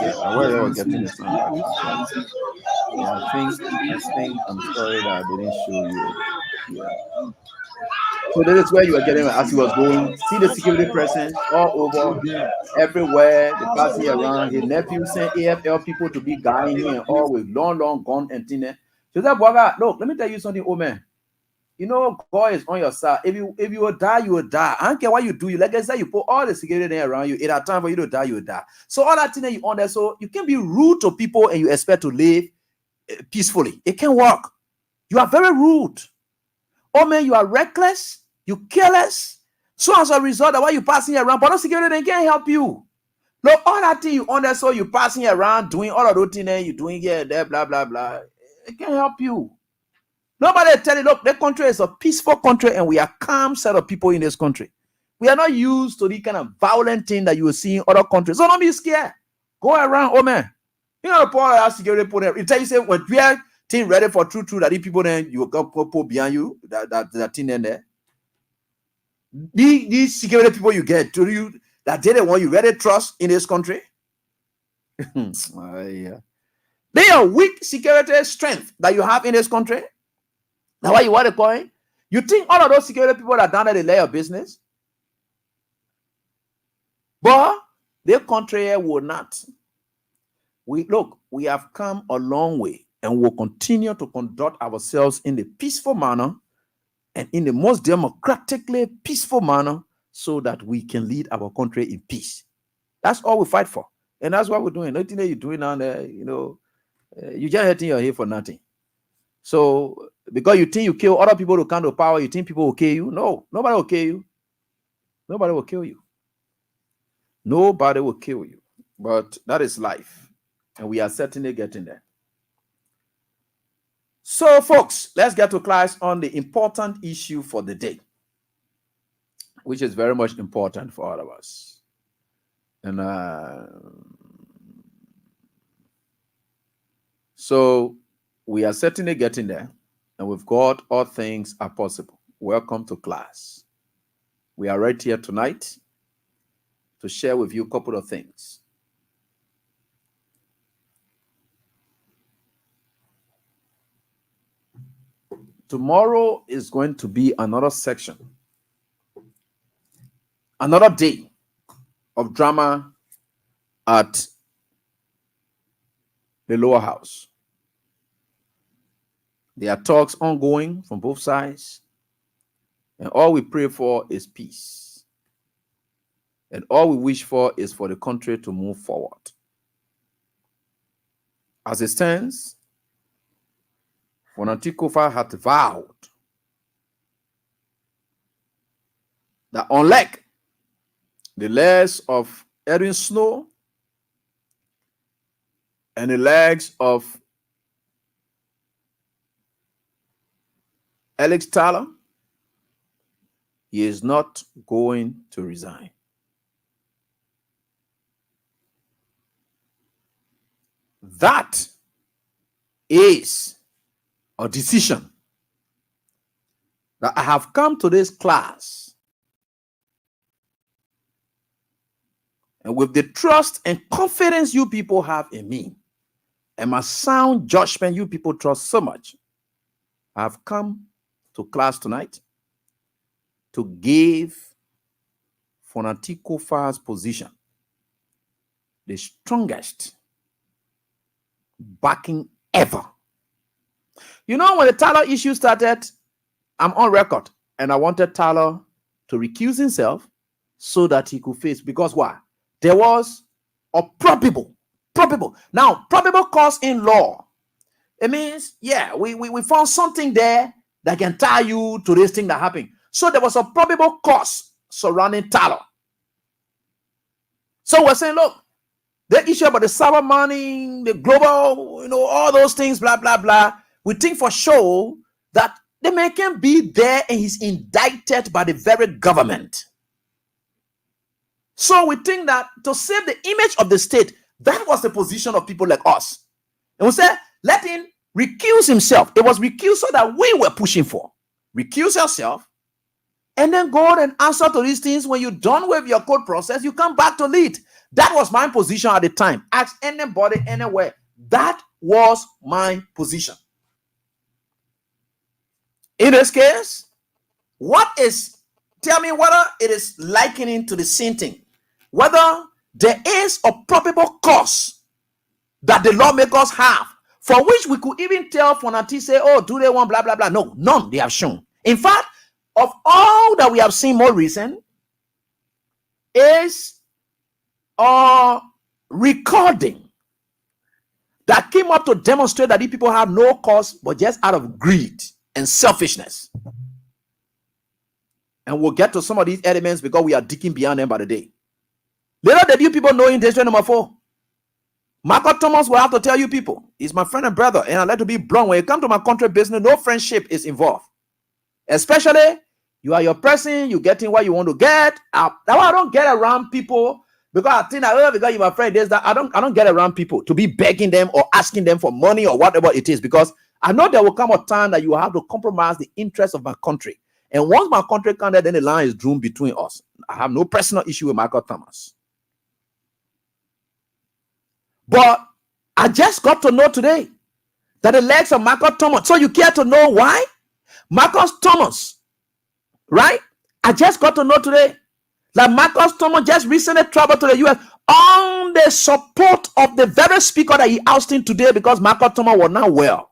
Yeah, where you are getting the soundbite from. Yeah, I think I'm sorry that I didn't show you. Yeah. So this is where you are getting as he was going. See the security presence all over, everywhere. The passing around. His nephew sent AFL people to be guiding him, and all with long gun and thing. So that boy, look, let me tell you something, old man. You know, God is on your side. If you will die, you will die. I don't care what you do. You like I said, you put all the security there around you. It at time for you to die, you will die. So all that thing that you on there, so you can be rude to people and you expect to live peacefully. It can't work. You are very rude. Oh man, you are reckless. You careless. So as a result of what you passing around, but no security they can't help you. Look, all that thing you on there, so you passing around doing all of those things that you doing here, there, blah blah blah. It can't help you. Nobody tell you, look, the country is a peaceful country, and we are calm set of people in this country. We are not used to the kind of violent thing that you will see in other countries. So don't be scared. Go around, oh man. You know the poor that security put there. It tell you say when we are thing ready for true that these people then you go put behind you that thing in there. These security people you get to you that they want you really trust in this country. Yeah. They are weak security strength that you have in this country. Now why you want to call? You think all of those security people are down at the layer of business? But their country will not. We have come a long way and will continue to conduct ourselves in a peaceful manner and in the most democratically peaceful manner so that we can lead our country in peace. That's all we fight for. And that's what we're doing. Nothing that you're doing down there, you just hitting your head for nothing. So, because you think you kill other people to come to power, you think people will kill you? No, nobody will kill you. Nobody will kill you. Nobody will kill you. But that is life. And we are certainly getting there. So, folks, let's get to class on the important issue for the day, which is very much important for all of us. And so we are certainly getting there. And with God, all things are possible. Welcome to class. We are right here tonight to share with you a couple of things. Tomorrow is going to be another section, another day of drama at the lower house. There are talks ongoing from both sides, and all we pray for is peace. And all we wish for is for the country to move forward. As it stands, Fonantikofa had vowed that unlike the legs of Edwin Snow and the legs of Alex Tyler, he is not going to resign. That is a decision that I have come to this class And with the trust and confidence you people have in me, and my sound judgment you people trust so much, I've come to class tonight to give Fonatico Far's position the strongest backing ever. You know, when the Tyler issue started, I'm on record, and I wanted Tyler to recuse himself so that he could face, because why? There was a probable. Now, probable cause in law, it means, yeah, we found something there that can tie you to this thing that happened. So there was a probable cause surrounding Tyler. So we're saying, look, the issue about the cyber money, the global, all those things, blah, blah, blah. We think for sure that the man can be there and he's indicted by the very government. So we think that to save the image of the state, that was the position of people like us. And we said, let him recuse himself. It was recusal that we were pushing for. Recuse yourself, and then go and answer to these things. When you're done with your court process, you come back to lead. That was my position at the time. Ask anybody, anywhere. That was my position. In this case, tell me whether it is likening to the same thing. Whether there is a probable cause that the lawmakers have, for which we could even tell Fonati, say, oh, do they want blah, blah, blah. No, none they have shown. In fact, of all that we have seen more recent is a recording that came up to demonstrate that these people have no cause but just out of greed and selfishness. And we'll get to some of these elements because we are digging beyond them by the day. Little did you people know in district number 4, Marco Thomas will have to tell you people, he's my friend and brother, and I like to be blunt. When you come to my country business, no friendship is involved. Especially, you are your person, you getting what you want to get. That's why I don't get around people, because I think that, because you're my friend, there's that. I don't get around people to be begging them or asking them for money or whatever it is, because I know there will come a time that you have to compromise the interests of my country. And once my country comes there, then the line is drawn between us. I have no personal issue with Michael Thomas. But I just got to know today that the legs of Michael Thomas. So you care to know why? Marcus Thomas, right? I just got to know today that Marcus Thomas just recently traveled to the U.S. on the support of the very speaker that he ousted today, because Marcus Thomas was not well.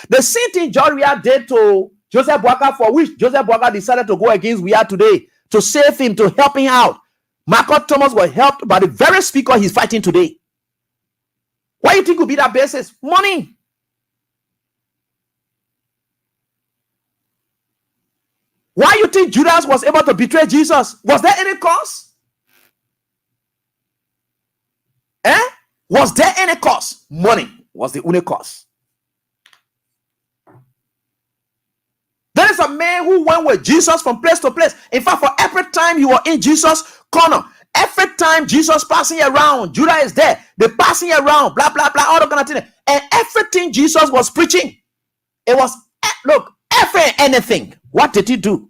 The same thing John Ria did to Joseph Boakai, for which Joseph Boakai decided to go against Ria today to save him, to help him out. Marcus Thomas was helped by the very speaker he's fighting today. What do you think will be that basis? Money. Why you think Judas was able to betray Jesus? Was there any cause? Was there any cause? Money was the only cause. There is a man who went with Jesus from place to place. In fact, for every time you were in Jesus' corner, every time Jesus passing around, Judah is there. They passing around, blah, blah, blah, all the kind of things. And everything Jesus was preaching, it was, look, anything. What did he do?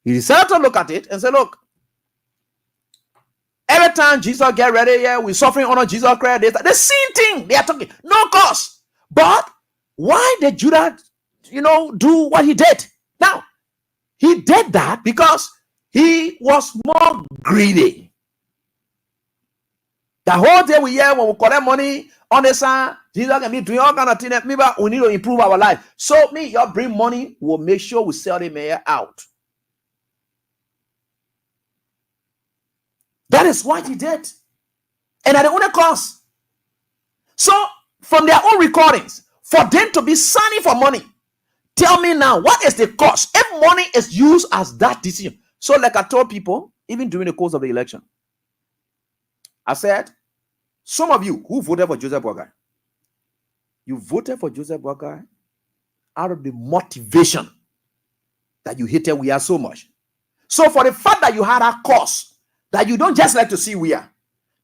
He decided to look at it and say, look, every time Jesus get ready, yeah, we're suffering honor Jesus Christ. The same thing they are talking, no cause. But why did Judah, do what he did? Now, he did that because he was more greedy. The whole day we hear when we collect money on the side, Jesus can be doing all kind of things. Maybe we need to improve our life. So you bring money, we'll make sure we sell the mayor out. That is what he did. And at the only cost. So from their own recordings, for them to be signing for money, tell me now, what is the cost if money is used as that decision? So like I told people, even during the course of the election, I said, some of you who voted for Joseph Boakai, you voted for Joseph Boakai out of the motivation that you hated we are so much. So for the fact that you had a cause, that you don't just like to see we are,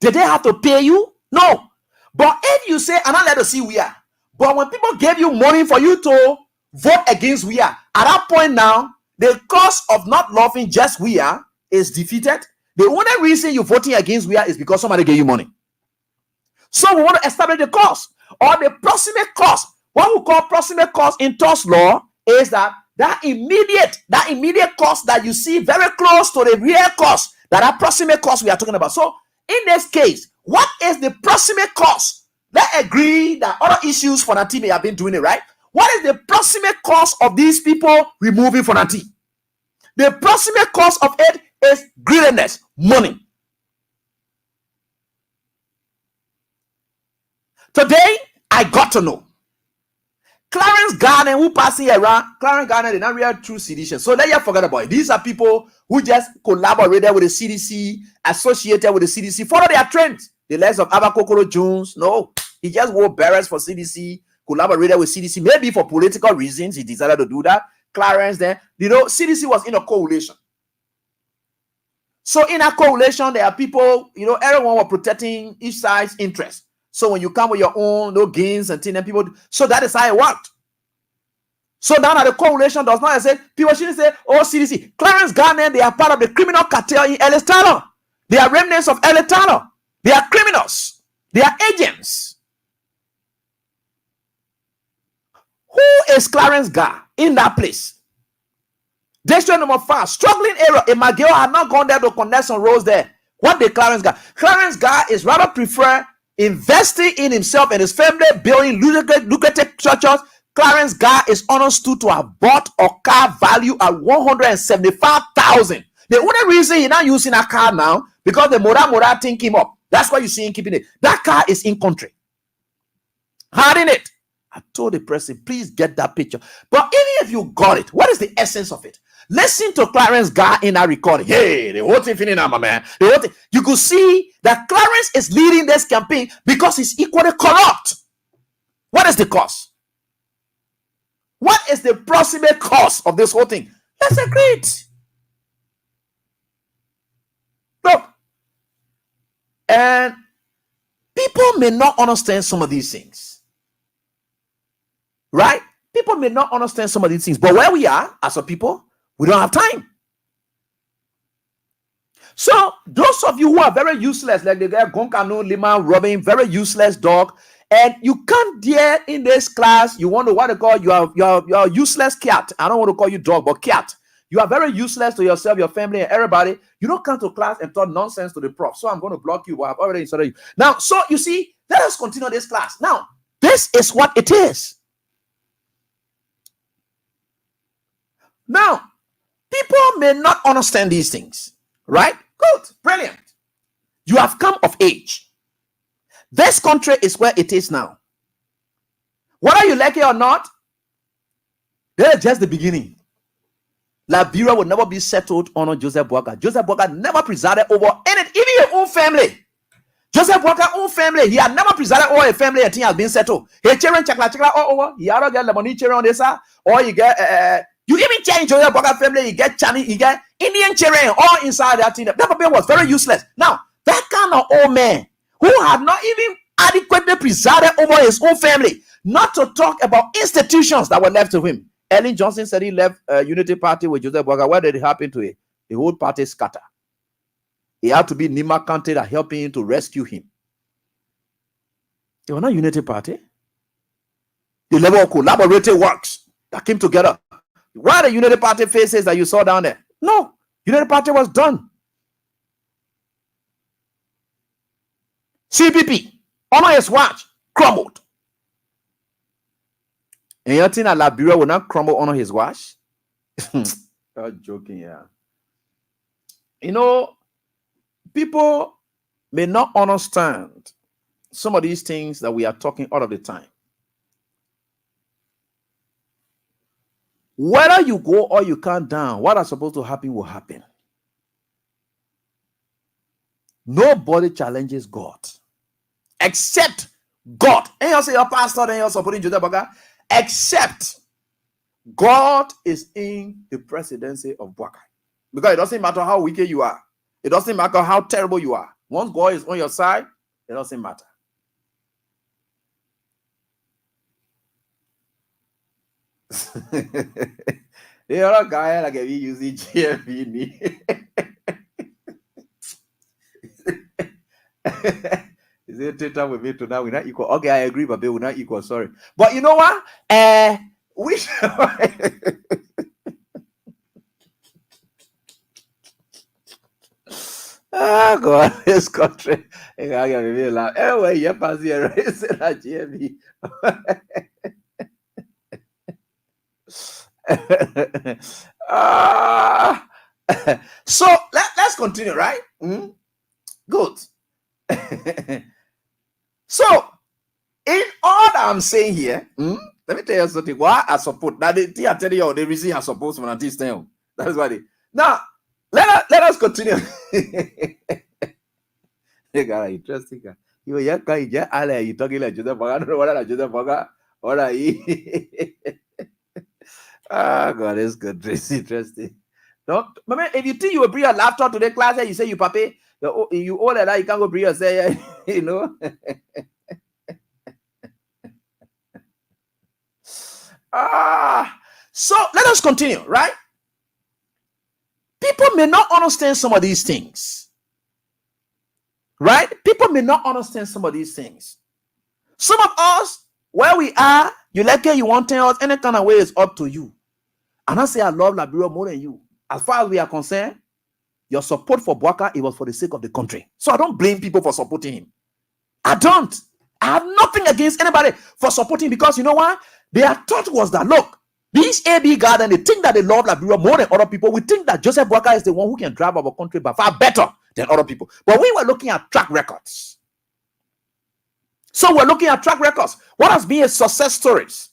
did they have to pay you? No. But if you say, I'm not like to see we are, but when people gave you money for you to vote against we are, at that point now, the cause of not loving just we are is defeated. The only reason you're voting against Wia is because somebody gave you money. So we want to establish the cause or the proximate cause. What we call proximate cause in tort law is that immediate cause that you see very close to the real cause, that proximate cause we are talking about. So in this case, what is the proximate cause? Let's agree that other issues for Fonati may have been doing it, right? What is the proximate cause of these people removing Fonati? The proximate cause of it is greediness, money. Today, I got to know Clarence Garner, who passing around, Clarence Garner did not real true sedition. So let you forget about it. These are people who just collaborated with the CDC, associated with the CDC, follow their trends. The likes of Abakokoro Jones, no, he just wore barrels for CDC, collaborated with CDC, maybe for political reasons, he decided to do that. Clarence then, CDC was in a coalition. So in a coalition, there are people, everyone were protecting each side's interest. So when you come with your own no gains and things, and people, so that is how it worked. So now that the coalition does not say, people shouldn't say, oh, CDC, Clarence Garner, they are part of the criminal cartel in Ellis Tyler. They are remnants of Ellis Tyler. They are criminals. They are agents. Who is Clarence Garner in that place? District number 5, struggling area. Emageo had not gone there to connect some roads there. What did Clarence Garner? Clarence Garner is rather prefer investing in himself and his family, building lucrative structures. Clarence Garner is understood to have bought a car value at $175,000. The only reason he's not using a car now because the Mora thing came up. That's why you see him keeping it. That car is in country. Hiding it. I told the person, please get that picture. But even if you got it, what is the essence of it? Listen to Clarence Garner in that recording. Hey, the whole thing finished now, my man. The whole thing. You could see that Clarence is leading this campaign because he's equally corrupt. What is the cause? What is the proximate cause of this whole thing? Let's agree it. Look, and people may not understand some of these things, right? People may not understand some of these things, but where we are as a people, we don't have time. So those of you who are very useless, like the guy Gonkano, Lima, Robin, very useless dog, and you can't dare in this class, you want to what they call you are useless cat. I don't want to call you dog, but cat. You are very useless to yourself, your family, and everybody. You don't come to class and talk nonsense to the prof. So I'm going to block you, but I've already insulted you. Now, so you see, let us continue this class. Now, this is what it is. Now, people may not understand these things, right? Good, brilliant. You have come of age. This country is where it is now. Whether you like it or not, that is just the beginning. Liberia will never be settled under Joseph Boakai. Joseph Boakai never presided over anything, even your own family. Joseph Boakai's own family, he had never presided over a family and thing has been settled. He children chakla all over. He either get Lebanese children on this side, or you get you even change Joseph Boakai family, you get Chinese, you get Indian children all inside that thing. That person was very useless. Now, that kind of old man who had not even adequately presided over his own family, not to talk about institutions that were left to him. Ellen Johnson said he left Unity Party with Joseph Boakai. What did it happen to it? The whole party scattered. It had to be Nima Kante that helped him to rescue him. They were not Unity Party. The level of collaborative works that came together. Why the Unity Party faces that you saw down there? No, Unity Party was done. CPP, on his watch, crumbled. And you think that Liberia will not crumble on his watch? You're joking, yeah. You know, people may not understand some of these things that we are talking all of the time. Whether you go or you come down, what is supposed to happen will happen. Nobody challenges God except God. And you say your pastor, then you're supporting Joseph Boakai, except God is in the presidency of Boakai. Because it doesn't matter how wicked you are, it doesn't matter how terrible you are. Once God is on your side, it doesn't matter. The other guy like if he using GMV. Is it Twitter with me tonight? We're not equal. Okay, I agree, but we're not equal. Sorry. But you know what? We oh God, this country. I got me laugh. Anyway, you pass here, right? Say that GME. So let's continue, right? Good. So, in all that I'm saying here, let me tell you something. Why I support that I tell you the reason I support from this time. That is why. Now, let us continue. You got interesting. You talking like Joseph Boga. I don't know what Joseph Boga. What are you? Ah, God, it's good. It's interesting. No, if you think you will bring your laptop to the class and you say you papi, you older that you can't go bring your say, you know. So let us continue, right? People may not understand some of these things, right? People may not understand some of these things. Some of us, where we are, you like it, you want us, any kind of way is up to you. And I say I love Liberia more than you. As far as we are concerned, your support for Bwaka, it was for the sake of the country. So I don't blame people for supporting him. I don't. I have nothing against anybody for supporting, because you know what? Their thought was that, look, these AB guys, and they think that they love Liberia more than other people. We think that Joseph Bwaka is the one who can drive our country by far better than other people. But we were looking at track records. So we're looking at track records. What has been his success stories?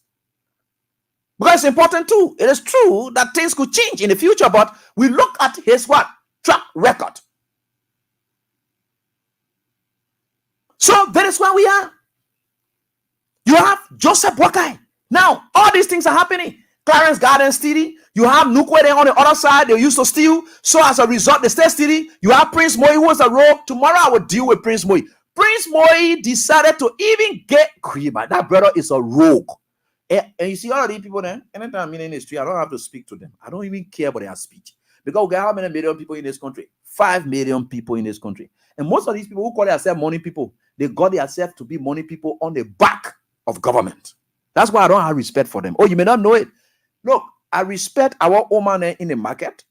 Because it's important too. It is true that things could change in the future, but we look at his what? Track record. So that is where we are. You have Joseph Bwaka. Now, all these things are happening. Clarence Garden stealing. You have Nukwe there on the other side. They used to steal. So as a result, they stay stealing. You have Prince Moi, who was a rogue. Tomorrow I will deal with Prince Moi. Prince Moi decided to even get Kriba. That brother is a rogue. And you see all of these people there, anytime I'm in the street, I don't have to speak to them. I don't even care about their speech. Because we got how many million people in this country? 5 million people in this country. And most of these people who call themselves money people, they got themselves to be money people on the back of government. That's why I don't have respect for them. Oh, you may not know it. Look, I respect our women in the market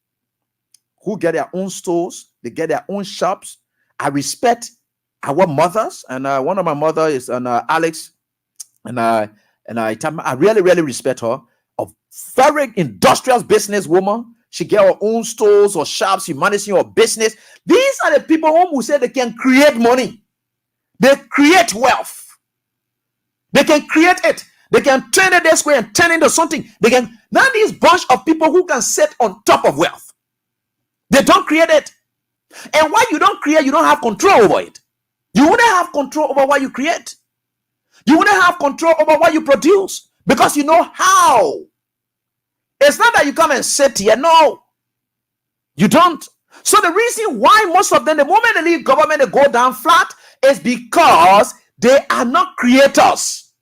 who get their own stores. They get their own shops. I respect our mothers. And one of my mothers is Alex. And I really, really respect her. A very industrious businesswoman. She get her own stores or shops. She managing her business. These are the people who say they can create money. They create wealth. They can create it. They can turn it this way and turn it into something. They can. Now these bunch of people who can sit on top of wealth. They don't create it. And why you don't create, you don't have control over it. You wouldn't have control over what you create. You wouldn't have control over what you produce because you know how. It's not that you come and sit here. No, you don't. So the reason why most of them, the moment they leave government, they go down flat is because they are not creators.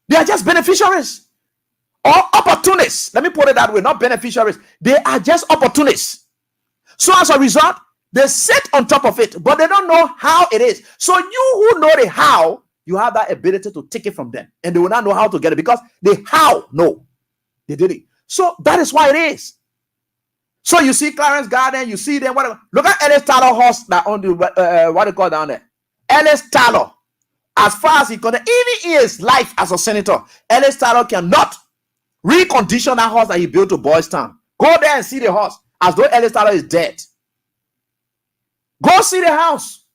They are just beneficiaries or opportunists. Let me put it that way, not beneficiaries. They are just opportunists. So as a result, they sit on top of it, but they don't know how it is. So you who know the how, you have that ability to take it from them. And they will not know how to get it because they how know. They did it. So that is why it is. So you see Clarence Garden, you see them, whatever. Look at Ellis Taylor horse that on the, what they call down there. Ellis Taylor. As far as he can, even in his life as a senator, Ellis Taylor cannot recondition that horse that he built to Boys Town. Go there and see the horse as though Ellis Taylor is dead. Go see the house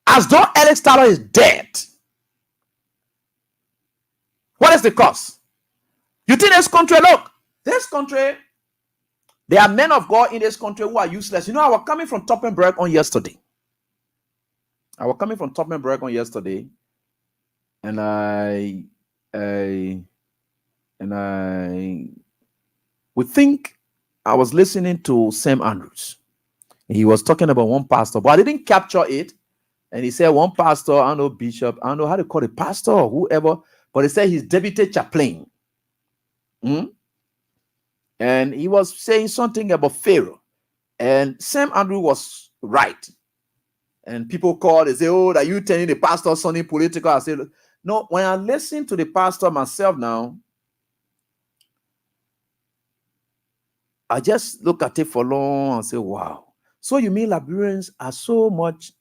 as though Ellis Taylor is dead. What is the cost? You think this country, look, this country, there are men of God in this country who are useless. You know, I was coming from Toppenberg on yesterday. And we think I was listening to Sam Andrews. He was talking about one pastor, but I didn't capture it. And he said one pastor, I don't know, bishop, I don't know how to call it, pastor or whoever, but he said he's deputy chaplain. And he was saying something about Pharaoh. And Sam Andrew was right. And people call, they say, oh, that you telling the pastor something political. I say, no, when I listen to the pastor myself now, I just look at it for long and say, wow. So you mean Liberians are so much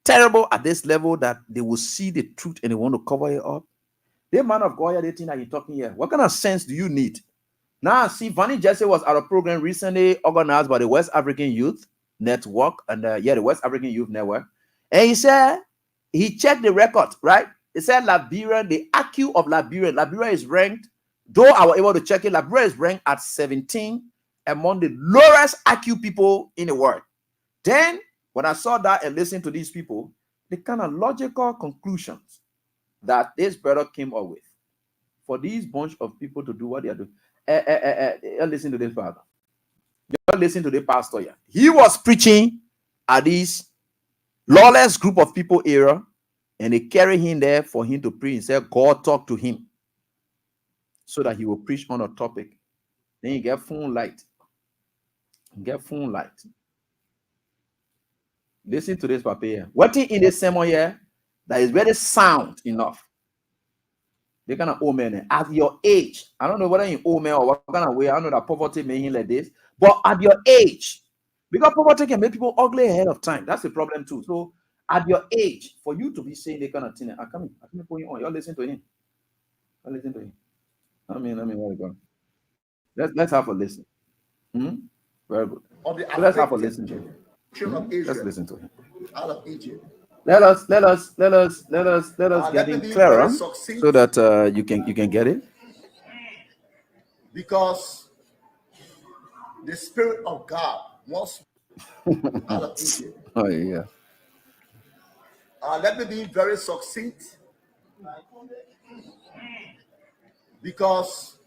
terrible at this level that they will see the truth and they want to cover it up? The man of God, they think that you're talking here. What kind of sense do you need? Now, see, Vanny Jesse was at a program recently organized by the West African Youth Network and the West African Youth Network. And he said, he checked the record, right? He said Liberia, the IQ of Liberia is ranked, though I was able to check it, Liberia is ranked at 17 among the lowest IQ people in the world. Then, when I saw that and listened to these people, the kind of logical conclusions that this brother came up with for these bunch of people to do what they are doing. Listen to this father. You listen to the pastor here. He was preaching at this lawless group of people era, and they carry him there for him to preach and say, God talk to him so that he will preach on a topic. Then you get phone light. Listen to this, Papa here. What in this sermon here that is very sound enough. They kind of old man at your age. I don't know whether you're old man or what kind of way. I know that poverty made him like this, but at your age, because poverty can make people ugly ahead of time. That's the problem too. So at your age, for you to be saying the kind of thing, I come put you on. You listen to him. I listen to him. I mean, where we go? Let's have a listen. Very good. So let's have a listen to him. Let's listen to him. Out of Egypt. Let us get it clearer so that you can get it. Because the Spirit of God wants out of Egypt. Oh yeah. Let me be very succinct. Because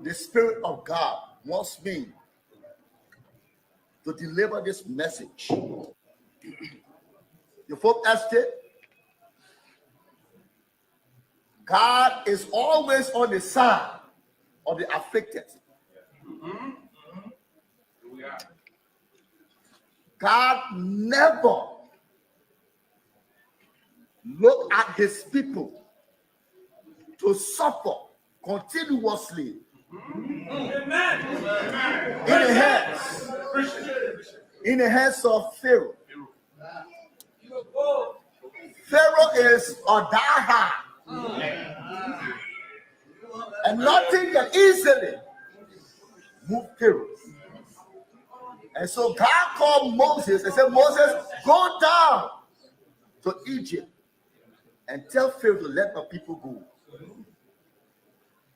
the Spirit of God wants me to deliver this message. You folk estate, God is always on the side of the afflicted. God never look at his people to suffer continuously in the hands of Pharaoh. Pharaoh is a diehard, and nothing can easily move Pharaoh. And so God called Moses and said, Moses, go down to Egypt and tell Pharaoh to let my people go.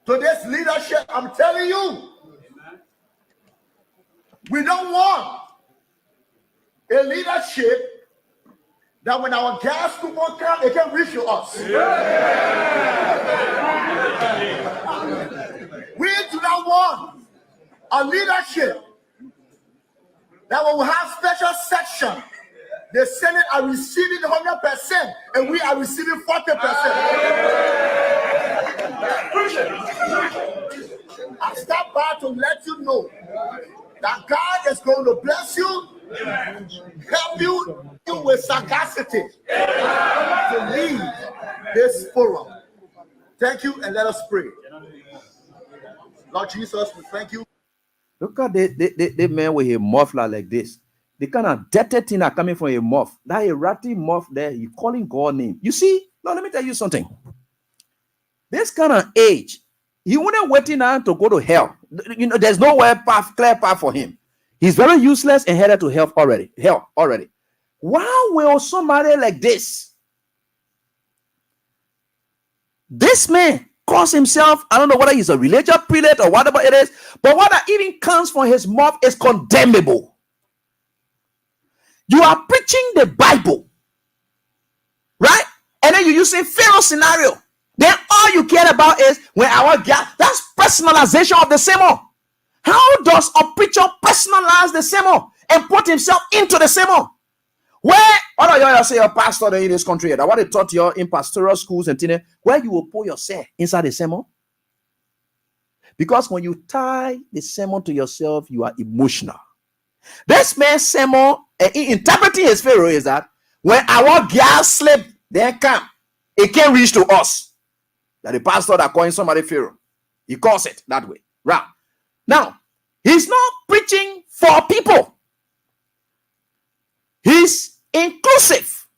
Today's leadership, I'm telling you, we don't want a leadership that when our gas coupon come, they can reach to us. We do not want a leadership that when we have special section, the Senate are receiving 100% and we are receiving 40%. I stop by to let you know that God is going to bless you, help you with sagacity to lead this forum. Thank you, and let us pray. Lord Jesus, we thank you. Look at the man with a muffler like this. The kind of dirty thing are coming from a muff. That erratic muff there, you calling God name. You see, now let me tell you something. This kind of age, he wouldn't waiting on to go to hell. You know, there's no clear path for him. He's very useless and headed to hell already. Why will somebody like this man calls himself, I don't know whether he's a religious prelate or whatever it is, but what even comes from his mouth is condemnable. You are preaching the Bible, right? And then you use a Pharaoh scenario. Then all you care about is when our God, that's personalization of the sermon. How does a preacher personalize the sermon and put himself into the sermon? Where, what do you say, your pastor in this country, that what they taught you in pastoral schools and things, where you will put yourself inside the sermon? Because when you tie the sermon to yourself, you are emotional. This man's sermon, interpreting his Pharaoh, is that when our girls sleep, they come. It can't reach to us. That the pastor that calling somebody Pharaoh. He calls it that way. Right. Now, he's not preaching for people. He's inclusive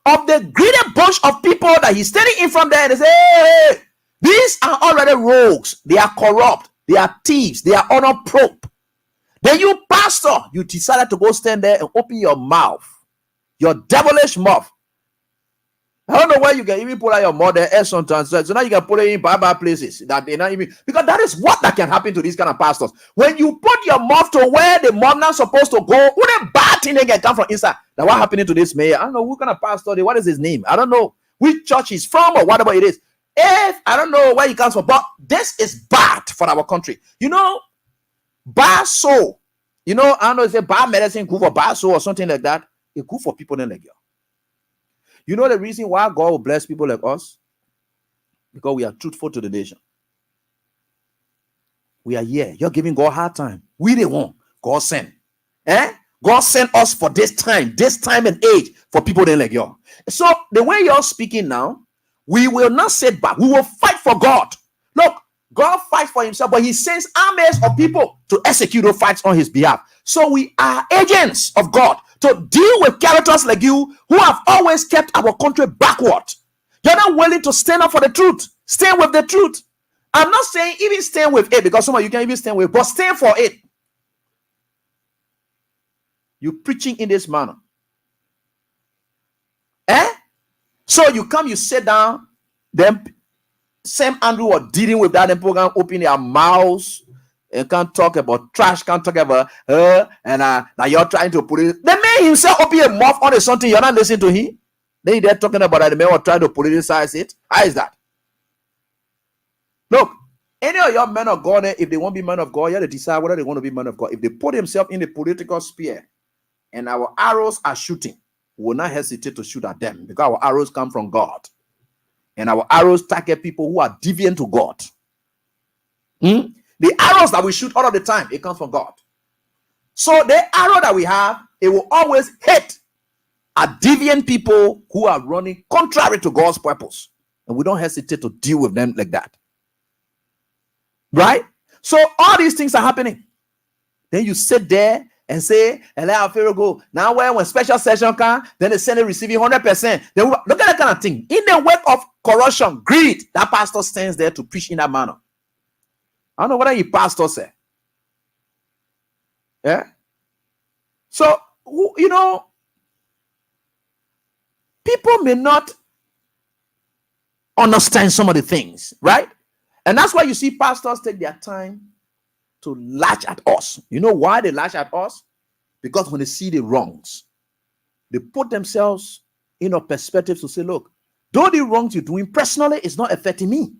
of the greater bunch of people that he's standing in front there and say, hey, these are already rogues. They are corrupt. They are thieves. They are honor probe. Then you, pastor, you decided to go stand there and open your mouth, your devilish mouth. I don't know where you can even pull out your mother sometimes. So now you can put it in bad places that they not even, because that is what that can happen to these kind of pastors. When you put your mouth to where the mom not supposed to go, what a bad thing they can come from inside. Now what happening to this mayor? I don't know who kind of pastor. What is his name? I don't know which church he's from or whatever it is. If I don't know where he comes from, but this is bad for our country. You know, bad soul. You know, I don't know if it's bad medicine good for bad soul or something like that. It's good for people like you. You know the reason why God will bless people like us? Because we are truthful to the nation. We are here. You're giving God a hard time. We the one God sent. God sent us for this time and age for people like you. So the way you're speaking now, we will not sit back. We will fight for God. Look, God fights for himself, but he sends armies of people to execute those fights on his behalf. So we are agents of God to deal with characters like you who have always kept our country backward. You're not willing to stand up for the truth. Stand with the truth. I'm not saying even stand with it, because some of you can even stand with it, but stand for it. You're preaching in this manner. So you come, you sit down, then Sam Andrew was dealing with that, and program open their mouths and can't talk about trash, can't talk about and now you're trying to put it. The man himself open a mouth on something, you're not listening to him. Then they're talking about that the man was trying to politicize it. How is that? Look, any of your men of God, if they want to be men of God, you have to decide whether they want to be men of God. If they put themselves in the political sphere and our arrows are shooting, we will not hesitate to shoot at them, because our arrows come from God. And our arrows target people who are deviant to God. The arrows that we shoot all of the time, it comes from God. So the arrow that we have, it will always hit at deviant people who are running contrary to God's purpose. And we don't hesitate to deal with them like that. Right? So all these things are happening. Then you sit there and say, and let our Pharaoh go. Now when special session comes, then the Senate receiving 100%. Then look at that kind of thing. In the wake of corruption, greed, that pastor stands there to preach in that manner. I don't know what he pastor say. Yeah. So, you know, people may not understand some of the things, right? And that's why you see pastors take their time to lash at us. You know why they lash at us? Because when they see the wrongs, they put themselves in a perspective to say, look, though the wrongs you're doing personally is not affecting me,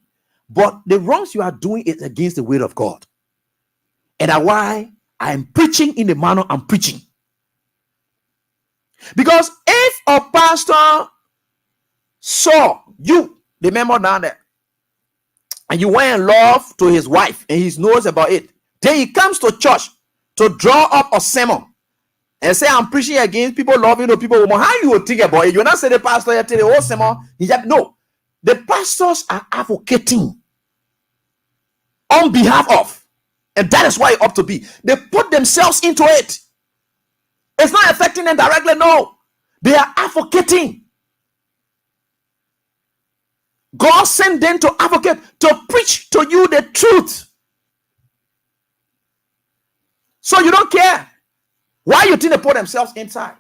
but the wrongs you are doing is against the will of God. And that's why I'm preaching in the manner I'm preaching. Because if a pastor saw you, the member down there, and you were in love to his wife and he knows about it, then he comes to church to draw up a sermon and say, I'm preaching against people loving the people. How you will think about it? You're not saying the pastor here tell the whole sermon. No, the pastors are advocating on behalf of, and that is why it ought to be. They put themselves into it. It's not affecting them directly. No, they are advocating. God sent them to advocate, to preach to you the truth. So you don't care why you think they put themselves inside.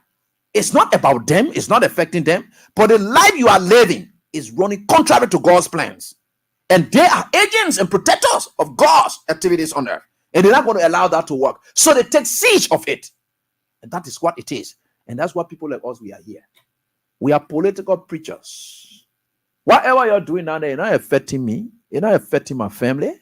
It's not about them. It's not affecting them. But the life you are living is running contrary to God's plans. And they are agents and protectors of God's activities on earth. And they're not going to allow that to work. So they take siege of it. And that is what it is. And that's what people like us, we are here. We are political preachers. Whatever you're doing now, you're not affecting me. You're not affecting my family.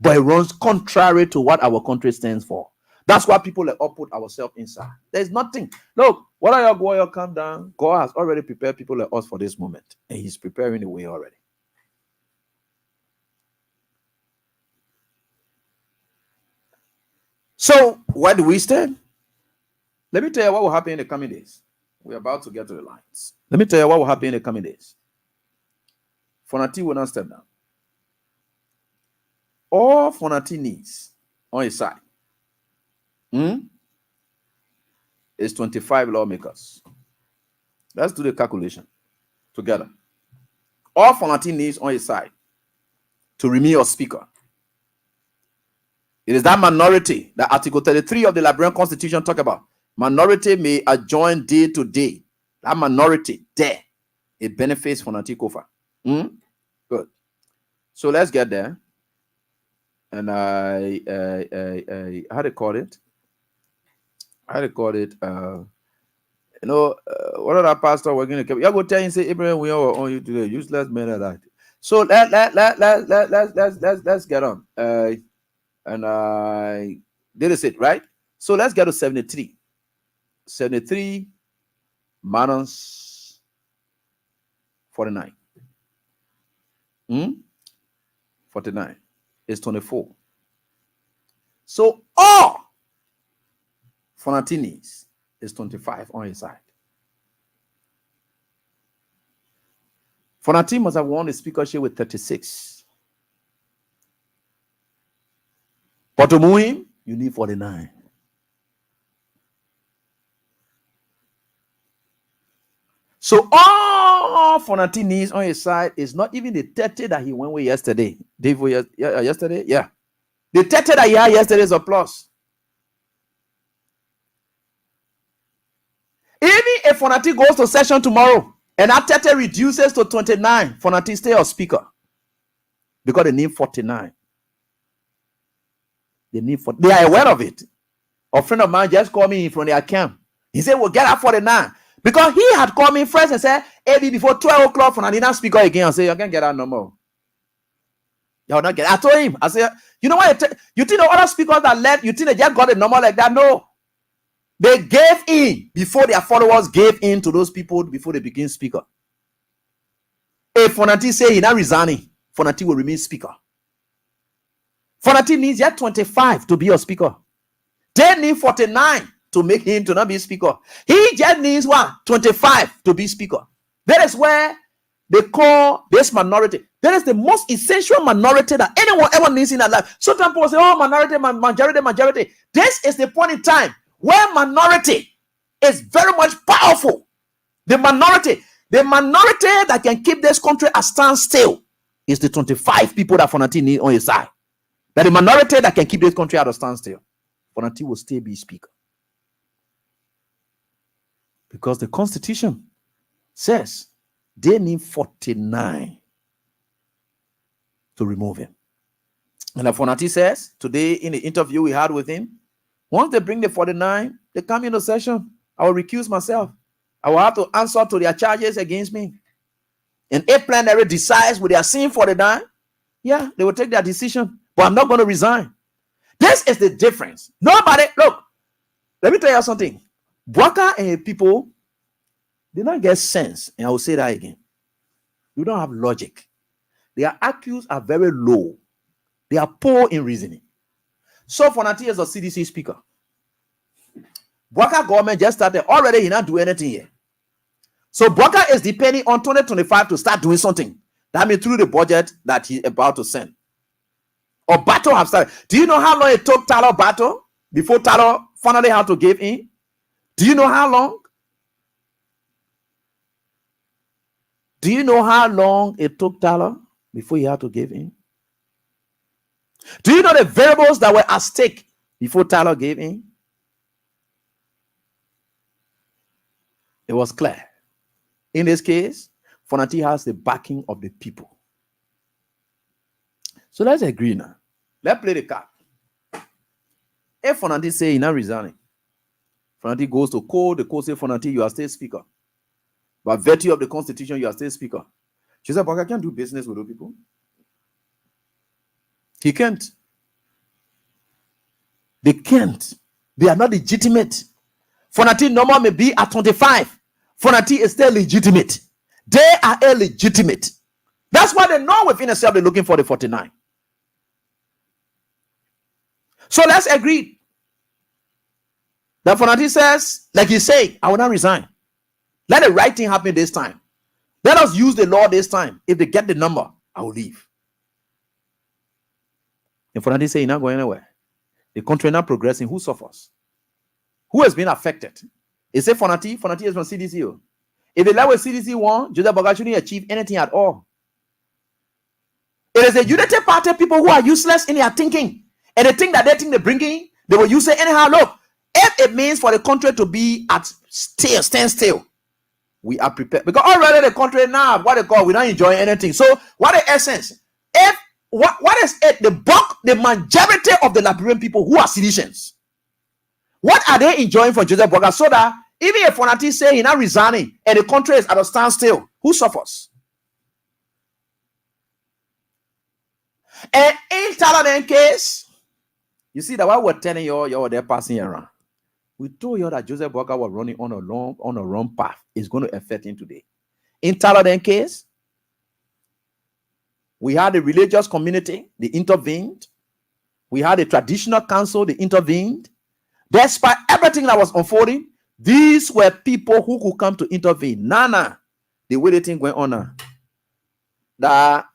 But it runs contrary to what our country stands for. That's why people like us put ourselves inside. There's nothing. Look, what are you going to come down? God has already prepared people like us for this moment. And he's preparing the way already. So where do we stand? Let me tell you what will happen in the coming days. We're about to get to the lines. Let me tell you what will happen in the coming days. Fonati will not step down. All Fonati needs on his side is 25 lawmakers. Let's do the calculation together. All Fonati needs on his side to remain your speaker. It is that minority that Article 33 of the Liberian Constitution talk about. Minority may adjourn day to day. That minority there, it benefits Fonati Kofa. Good. So let's get there. And I how to call it? What are that pastor working in the cabinet? You go tell him, say, Abraham, we are on you today. Useless men like that. So let's get on. And I did it right. So let's get to 73. 73 minus 49. 49 is 24. So all Fonatinis is 25 on his side. Fonati must have won the speakership with 36. But to move him, you need 49. So all Fonati needs on his side is not even the 30 that he went with yesterday. Yesterday? Yeah. The 30 that he had yesterday is a plus. Even if Fonati goes to session tomorrow and that 30 reduces to 29, Fonati stay a speaker. Because they need 49. They are aware of it. A friend of mine just called me from their camp. He said, we'll get at 49. Because he had called me first and said, maybe before 12 o'clock, Fonati not speaker again. I said, you can get that no more. You'll not get. I told him, I said, you know what? You think the other speakers that led, you think they just got a number like that? No. They gave in before their followers gave in to those people before they became speaker. If Fonati say he's not resigning, Fonati will remain speaker. Fonati needs yet 25 to be your speaker. They need 49 to make him to not be speaker. He just needs 25 to be speaker. That is where they call this minority. That is the most essential minority that anyone ever needs in their life. Sometimes people say, oh, minority, majority. This is the point in time where minority is very much powerful. The minority that can keep this country at standstill is the 25 people that Fonati need on his side. That the minority that can keep this country at a standstill, Fonati will still be speaker. Because the Constitution says they need 49 to remove him. And Fonati says today in the interview we had with him, once they bring the 49, they come into session, I will recuse myself. I will have to answer to their charges against me. And if plenary decides with their sin 49, yeah, they will take their decision. But I'm not going to resign. This is the difference. Nobody, look, let me tell you something. Bwaka and people, they don't get sense. And I will say that again. You don't have logic. Their IQs are very low. They are poor in reasoning. So Fonati is a CDC speaker. Bwaka government just started. Already he not do anything here. So Bwaka is depending on 2025 to start doing something. That means through the budget that he's about to send. Or battle have started. Do you know how long it took Talo battle before Talo finally had to give in? Do you know how long? Do you know how long it took Talo before he had to give in? Do you know the variables that were at stake before Talo gave in? It was clear. In this case, Fonati has the backing of the people. So let's agree now. Let's play the card. If Fonati say he's not resigning, Fonati goes to court, the court say, Fonati, you are still speaker. By virtue of the constitution, you are still speaker. She said, but I can't do business with those people. He can't. They can't. They are not legitimate. Fonati normal may be at 25. Fonati is still legitimate. They are illegitimate. That's why they know within themselves they're looking for the 49. So let's agree. The Fonati says, like he said, I will not resign. Let the right thing happen this time. Let us use the law this time. If they get the number, I will leave. And Fonati say, you're not going anywhere. The country not progressing. Who suffers? Who has been affected? Is it Fonati? Fonati is from CDC. If the level CDC won, Joseph Boga shouldn't achieve anything at all. It is the Unity Party people who are useless in their thinking. And they think that they think they're bringing, they will use it anyhow. Look, if it means for the country to be at stand still, we are prepared. Because already the country now, what they call, we're not enjoying anything. So what the essence? If what is it? The majority of the Liberian people who are citizens, what are they enjoying from Joseph Boga? So that even if Fonati say he's not resigning and the country is at a standstill, who suffers? And in Taladen case, you see that what we're telling you, they're passing around. We told you that Joseph Boga was running on a wrong path. It's going to affect him today. In Taladen case, we had the religious community, they intervened. We had a traditional council, they intervened. Despite everything that was unfolding, these were people who could come to intervene. Nana, the way the thing went on now. That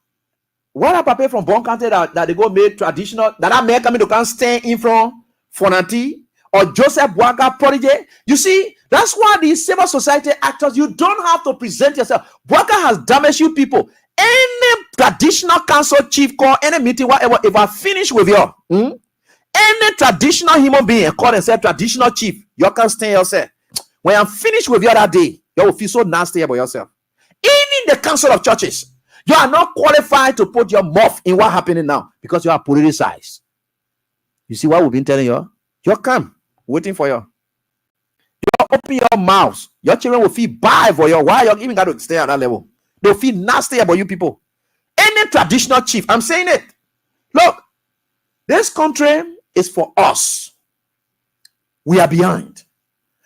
what I prepare from Bon Country that they go make traditional, that I may come to can stand in from Fonati or Joseph Boaga prodigy. You see, that's why these civil society actors, you don't have to present yourself. Boaga has damaged you people. Any traditional council chief call any meeting, whatever, if I finish with you, any traditional human being call themselves traditional chief, you can stand yourself. When I'm finished with you that day, you will feel so nasty about yourself. Even the council of churches, you are not qualified to put your mouth in what happening now because you are politicized. You see what we've been telling you? You come waiting for you. You open your mouths. Your children will feel bad for you. Why you even got to stay at that level? They'll feel nasty about you people. Any traditional chief, I'm saying it. Look, this country is for us. We are behind.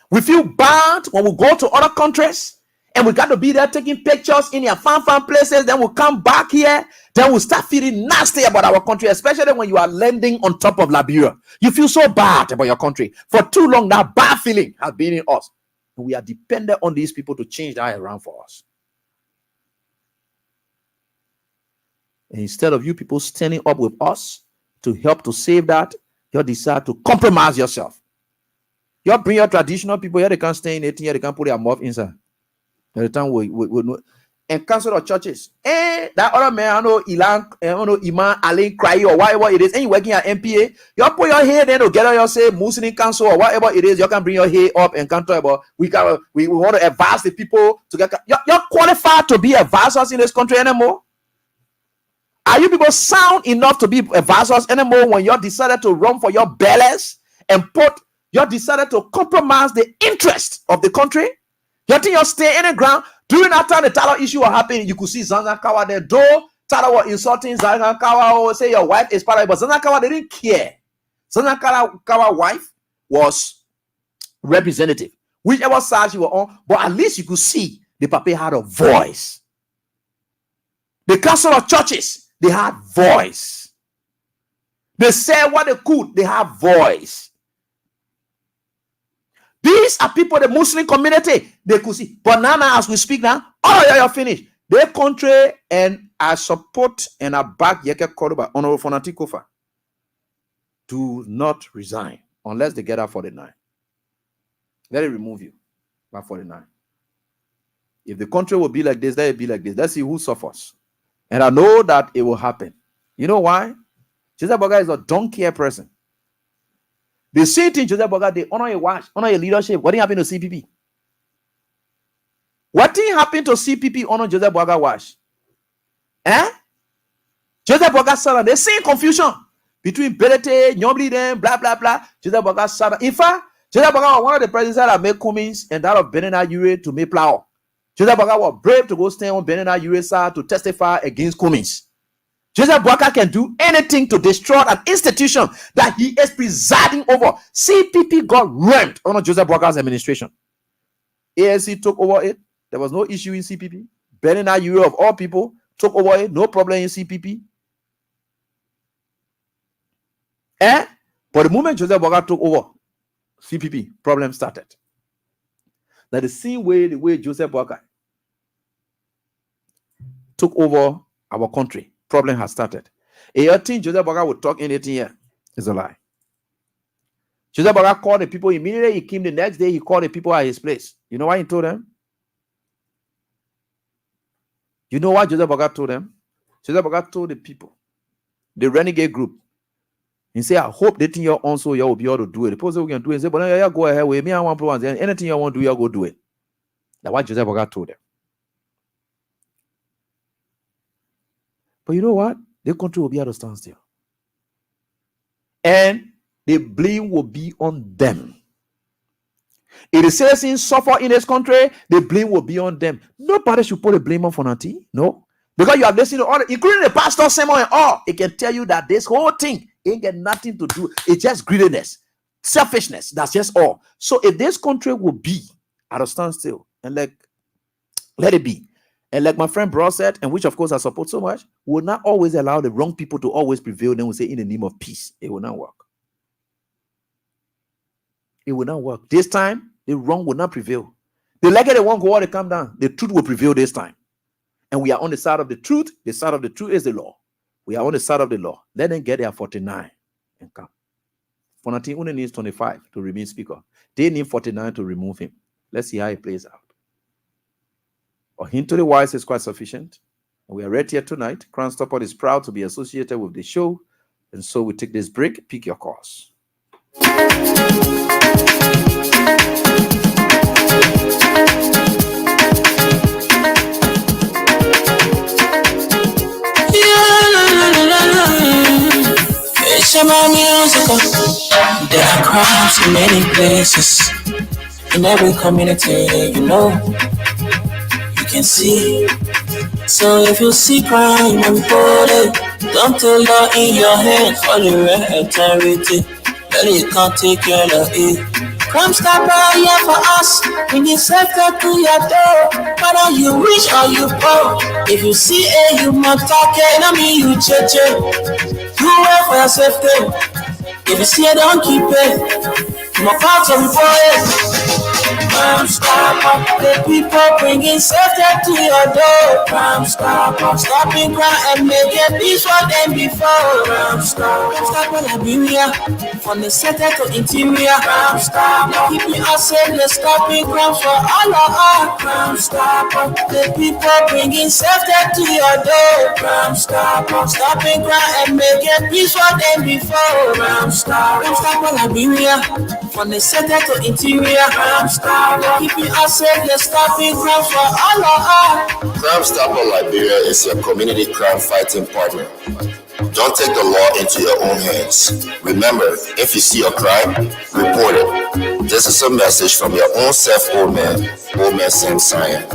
We feel bad when we go to other countries and we got to be there taking pictures in their fun places. Then we'll come back here. Then we'll start feeling nasty about our country, especially when you are landing on top of Liberia. You feel so bad about your country. For too long, that bad feeling has been in us. And we are dependent on these people to change that around for us. And instead of you people standing up with us to help to save that, you decide to compromise yourself. You bring your traditional people here, they can't stay in it here, they can't put their mouth inside. At the time we know. And council of churches. And that other man, I know Iman Alain Cry or whatever it is, and you working at MPA, you put your head there together, you say Muslim council or whatever it is, you can bring your head up and can talk about we want to advise the people to get you're qualified to be advisors in this country anymore. Are you people sound enough to be advisors anymore when you decided to run for your bellies and you decided to compromise the interest of the country? You think you're staying in the ground? During that time the Tala issue was happening, you could see Zanakawa there. Though Tala was insulting Zanakawa or say your wife is part of it, but Zanakawa didn't care. Zanakawa's wife was representative. Whichever side you were on, but at least you could see the Papa had a voice. The council of churches, they had voice. They said what they could, they have voice. These are people, the Muslim community, they could see. But now as we speak now, you're finished. Their country, and I support and I back Yeke Koruba, Honorable Fonati Kofa, do not resign unless they get out 49. Let it remove you by 49. If the country will be like this, let it be like this. Let's see who suffers. And I know that it will happen. You know why? Joseph Boga is a don't care person. The same thing, Joseph Boga, they honor your watch, honor your leadership. What did happen to CPP? What did happen to CPP honor Joseph Boga watch? Joseph Boga Sada, the same confusion between Belete, Nyobli, them, blah, blah, blah. Joseph Boga Sada. In fact, Joseph Boga was one of the presidents that made Cummins and that of Benena Ure to make plow. Joseph Boga was brave to go stand on Benena Ure side to testify against Cummins. Joseph Boakai can do anything to destroy an institution that he is presiding over. CPP got rammed under Joseph Boakai's administration. ANC took over it. There was no issue in CPP. Benena Ure of all people took over it. No problem in CPP. But the moment Joseph Boakai took over, CPP, problem started. Now the same way the way Joseph Boakai took over our country, problem has started. A think Joseph Boakai would talk anything here is a lie. Joseph Boakai called the people immediately. He came the next day. He called the people at his place. You know why he told them? You know why Joseph Boakai told them? Joseph Boakai told the people, the renegade group. He said, I hope they think you're also you will be able to do it. The person who can do it, he said, but yeah, go ahead with me. I want plans. Anything you want to do, you go do it. That's what Joseph Boakai told them. But you know what? Their country will be able to stand still. And the blame will be on them. If the citizens suffer in this country, the blame will be on them. Nobody should put the blame on Fonati. No. Because you have listened to all, including the pastor's sermon and all, it can tell you that this whole thing ain't got nothing to do. It's just greediness, selfishness. That's just all. So if this country will be at a standstill and let it be. And like my friend Bro said, and which of course I support so much, will not always allow the wrong people to always prevail. Then we say in the name of peace. It will not work. It will not work. This time, the wrong will not prevail. The like they won't go out and come down. The truth will prevail this time. And we are on the side of the truth. The side of the truth is the law. We are on the side of the law. Let them get their 49 and come. Fonati only needs 25 to remain speaker. They need 49 to remove him. Let's see how it plays out. A hint to the wise is quite sufficient. We are right here tonight. Crown Stopper is proud to be associated with the show. And so we take this break. Pick your course. There are crowds in many places, in every community, you know, you can see. So if you see crime and report it, don't take law in your hand for the authority. Then you can't take care of it. Crime stopper here for us, we need safety to your door. Whether you rich or you poor, if you see a you must talk it, I mean you check. You wait for your safety. If you see it, don't keep it. My parts are reported. Crime stopper, the people bringing safety to your door. Crime stopper, stopping crime and making peace for them before. Crime stopper, Liberia, from the center to interior. Crime stopper, keeping us safe, the stopping crime for all of us. Crime stopper, the people bringing safety to your door. Crime stopper, stopping crime and making peace for them before. Crime stopper, Liberia, from the center to interior. Crime stopper, keeping us safe, the stopping crime for all of us. Crime Stopper Liberia is your community crime fighting partner. Don't take the law into your own hands. Remember, if you see a crime, report it. This is a message from your own self, Old Man Sam Cyan.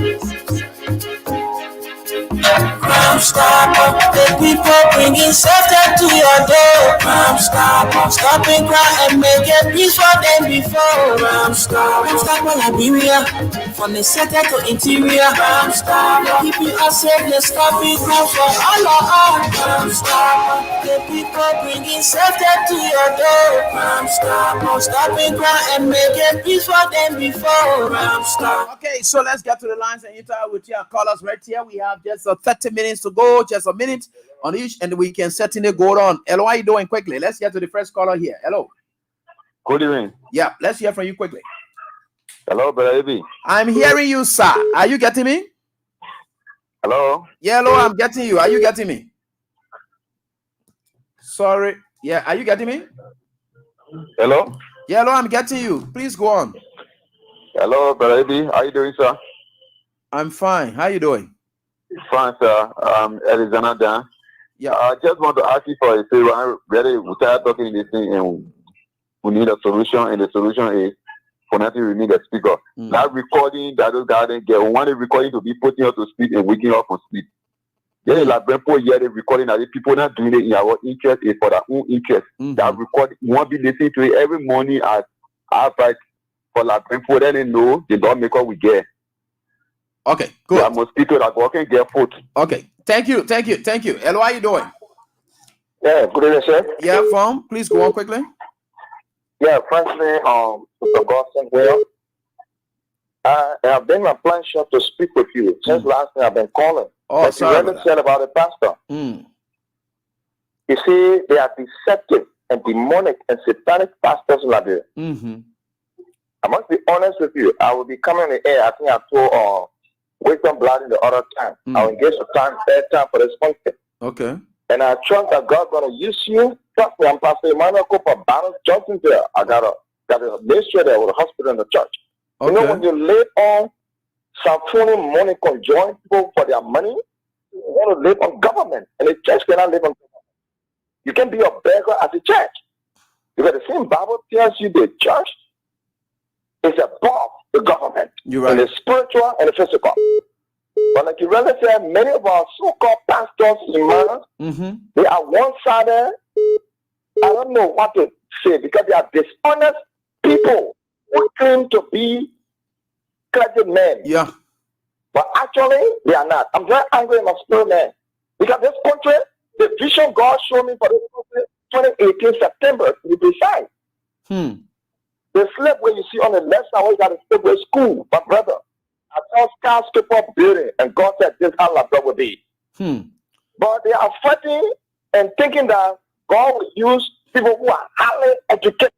Crime stopper, the people bringing safety to your door. Crime stopper, stopping crime and making peace for them before. Crime stopper, Liberia, from the center to interior. Crime stopper, keeping us safe, the stopping crime for all of us. Crime stopper, the people bringing safety to your door. Crime stopper, stopping crime and making peace for them before. Crime stopper. Okay, so let's get to the lines and interact with your callers right here. We have just 30 minutes to go, just a minute on each, and we can certainly go on. Hello, how are you doing quickly? Let's get to the first caller here. Hello. Good evening. Yeah, let's hear from you quickly. Hello, baby. I'm hearing you, sir. Are you getting me? Hello. Yeah, hello, I'm getting you. Are you getting me? Sorry. Yeah, are you getting me? Hello. Yeah, hello, I'm getting you. Please go on. Hello, baby. How you doing, sir? I'm fine. How you doing? Fine, sir. Arizona Dan. Yeah. I just want to ask you for a favor. Really, we started talking this thing and we need a solution, and the solution is for nothing we need a speaker. That recording that those guys get, we want the recording to be putting us to speak and waking up on speak. Yeah, like before the recording that people not doing it in our interest, is for their own interest. That recording, we want to be listening to it every morning at half past for like before then they know they don't make what we get. Okay, good. Yeah, mosquito that go can get food. Okay, thank you. Hello, how you doing? Yeah, good evening, sir. Yeah, from please go on quickly. Yeah, firstly, Mr. Gosson, well, I have been my pleasure to speak with you since last night. I've been calling. Oh, Like sorry you about already said about the pastor. You see, they are deceptive and demonic and satanic pastors in Liberia. I must be honest with you. I will be coming in the air. I think I told Wisdom Blood in the other time. I'll engage the time, third time for this function. Okay. And I trust that God's going to use you. Trust me, I'm Pastor Emmanuel Cooper, Barnes Johnson there. I got a ministry there with a hospital and the church. Okay. You know, when you live on some phony money conjoin people for their money, you want to live on government. And the church cannot live on government. You can be a beggar at the church. Because the same Bible tells you the church is above the government. You're right. In the spiritual and the physical. But like you really said, many of our so-called pastors in man, they are one-sided. I don't know what to say because they are dishonest people who claim to be clergy men. Yeah. But actually, they are not. I'm very angry in my spirit, man. Because this country, the vision God showed me for this country, 2018 September, to be precise. The slip where you see on the left side, where you got a slipway school, my brother. I saw skyscraper building, and God said, this is how Liberia will be. But they are fighting and thinking that God will use people who are highly educated.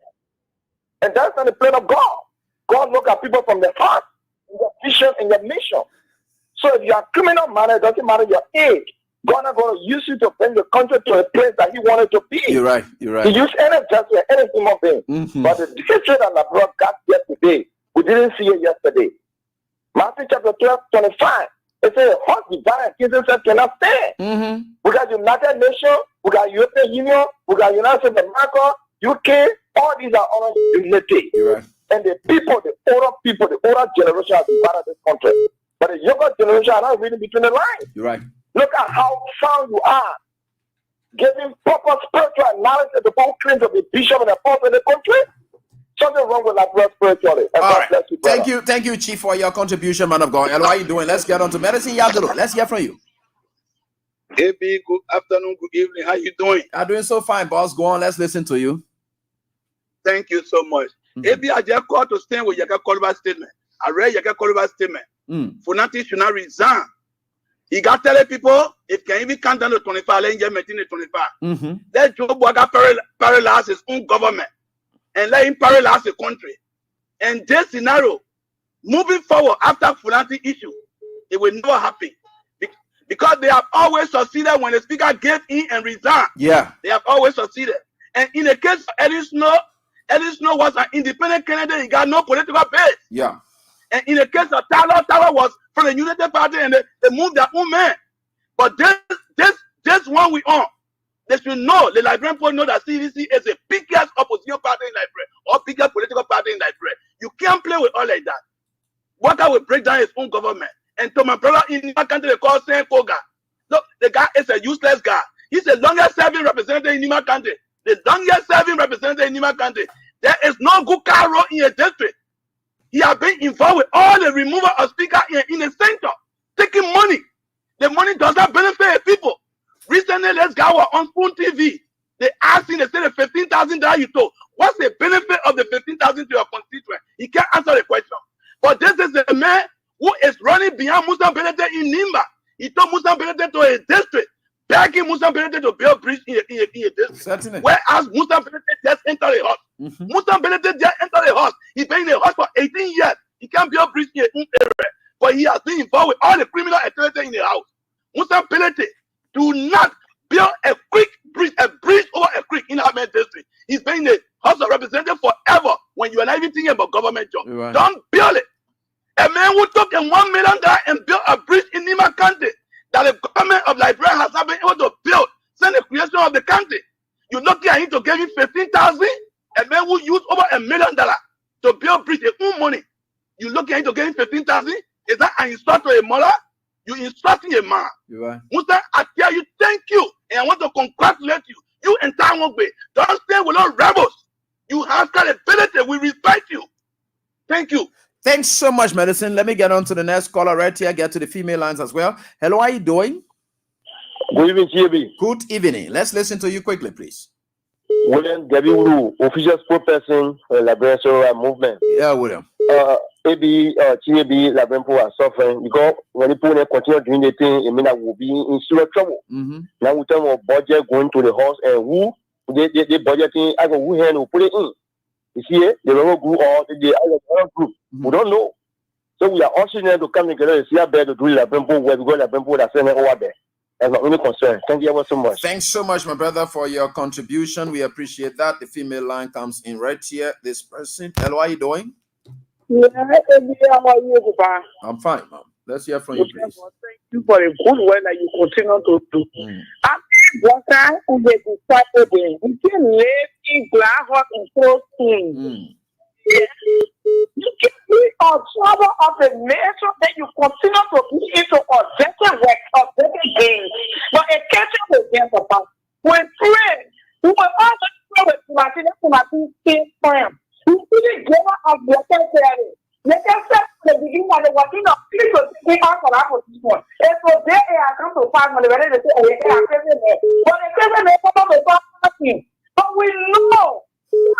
And that's not the plan of God. God look at people from the heart, your vision and your mission. So if you are criminal minded, it doesn't matter your age. God is going to use you to bring the country to a place that He wanted to be. You're right. You're right. He used any justice, any human being. But the decision that Liberia got yesterday, we didn't see it yesterday. Matthew chapter 12, 25. It says, "Horse divine against itself cannot stand." We got United Nations, we got European Union, we got United States of America, UK. All these are under unity. You're right. And the people, the older generation has divided this country. But the younger generation are not reading between the lines. You're right. Look at how sound you are, giving proper spiritual knowledge to the people claim to be bishop and apostle in the country. Something wrong with Liberia spiritually. And all God right. bless you, brother. Thank you, Chief, for your contribution, man of God. Hello, how are you doing? Let's get on to medicine. Yadro. Let's hear from you. Hey, B, good afternoon, good evening. How you doing? I'm doing so fine, boss. Go on. Let's listen to you. Thank you so much. Hey, B, I just called to stand with Yaka Koliba's statement. I read Yaka Koliba's statement. Funati should not resign. He got telling people it can even count down to 25, let him maintain the 25. Let Joe Boga paralyze his own government and let him paralyze the country. And this scenario, moving forward after Funati issue, it will never happen. Because they have always succeeded when the speaker gave in and resigned. Yeah. They have always succeeded. And in the case of Eddie Snow was an independent candidate. He got no political base. Yeah. And in the case of Tyler was from the United Party and they moved their own man. But this one we on. They should know, the Liberian people know that CDC is the biggest opposition party in Liberia or biggest political party in Liberia. You can't play with all like that. Waka will break down his own government. And to my brother in my country, they call Saint Koga. Look, the guy is a useless guy. He's the longest serving representative in my country. The longest serving representative in my country. There is no good car road in a district. He has been involved with all the removal of speaker in the center, taking money. The money does not benefit the people. Recently, this guy was on Spoon TV. They asked him, they said the $15,000 you told. What's the benefit of the $15,000 to your constituent? He can't answer the question. But this is the man who is running behind Musa Benete in Nimba. He told Musa Benete to a district, begging Musa Benete to build a bridge in a district. Certainly. Whereas Musa Benete just entered the house. Musa Benete just entered the house. He's been in the house for 18 years. He can't build a bridge in a area. But he has been involved with all the criminal activity in the house. Musa Benete, do not build a bridge over a creek in our main district. He's been in the House of Representatives forever when you are not even thinking about government job. Right. Don't build it. A man who took $1 million and built a bridge in Nima County that the government of Liberia has not been able to build since the creation of the country. You lucky at him to give him $15,000. A man who used over $1 million to build bridge, his own money. You lucky at him to give him $15,000. Is that an insult to a mother? You insulting a man. Right. Musa, I tell you, thank you, and I want to congratulate you. You entire one way. Don't stay with all rebels. You have credibility. We respect you. Thank you. Thanks so much, Medicine. Let me get on to the next caller right here. Get to the female lines as well. Hello, how are you doing? Good evening, GB. Good evening. Let's listen to you quickly, please. William Gabiru, official spokesperson for the Liberation movement. Yeah, William. Maybe TAB Labempo are suffering because when people continue doing the thing, it means that we'll be in serious trouble. Now we talk about budget going to the house and who they budgeting, I go who hand will put it in. You see it? The local group or the other group. We don't know. So we are ushering them to come together and see how better to do Labempo where we go Labempo that's sending over there. That's my only concern. Thank you ever so much. Thanks so much, my brother, for your contribution. We appreciate that. The female line comes in right here. This person. Hello, how are you doing? Yeah, how are you, Papa? I'm fine, ma'am. Let's hear from you, please. Thank you for the good work that you continue to do. After who they decided you can live in glass hot and close things. You can be a trouble of the nation that you continue to be into objective work, objective gains. But a catching with them, Papa. We pray. We will also pray with Timothy, same friend. You see the giver of the secretary. Let us say the beginning of the working of people to out for our position. And so they are come to find when they say, oh, they are present there. But the present may come up with something. But we know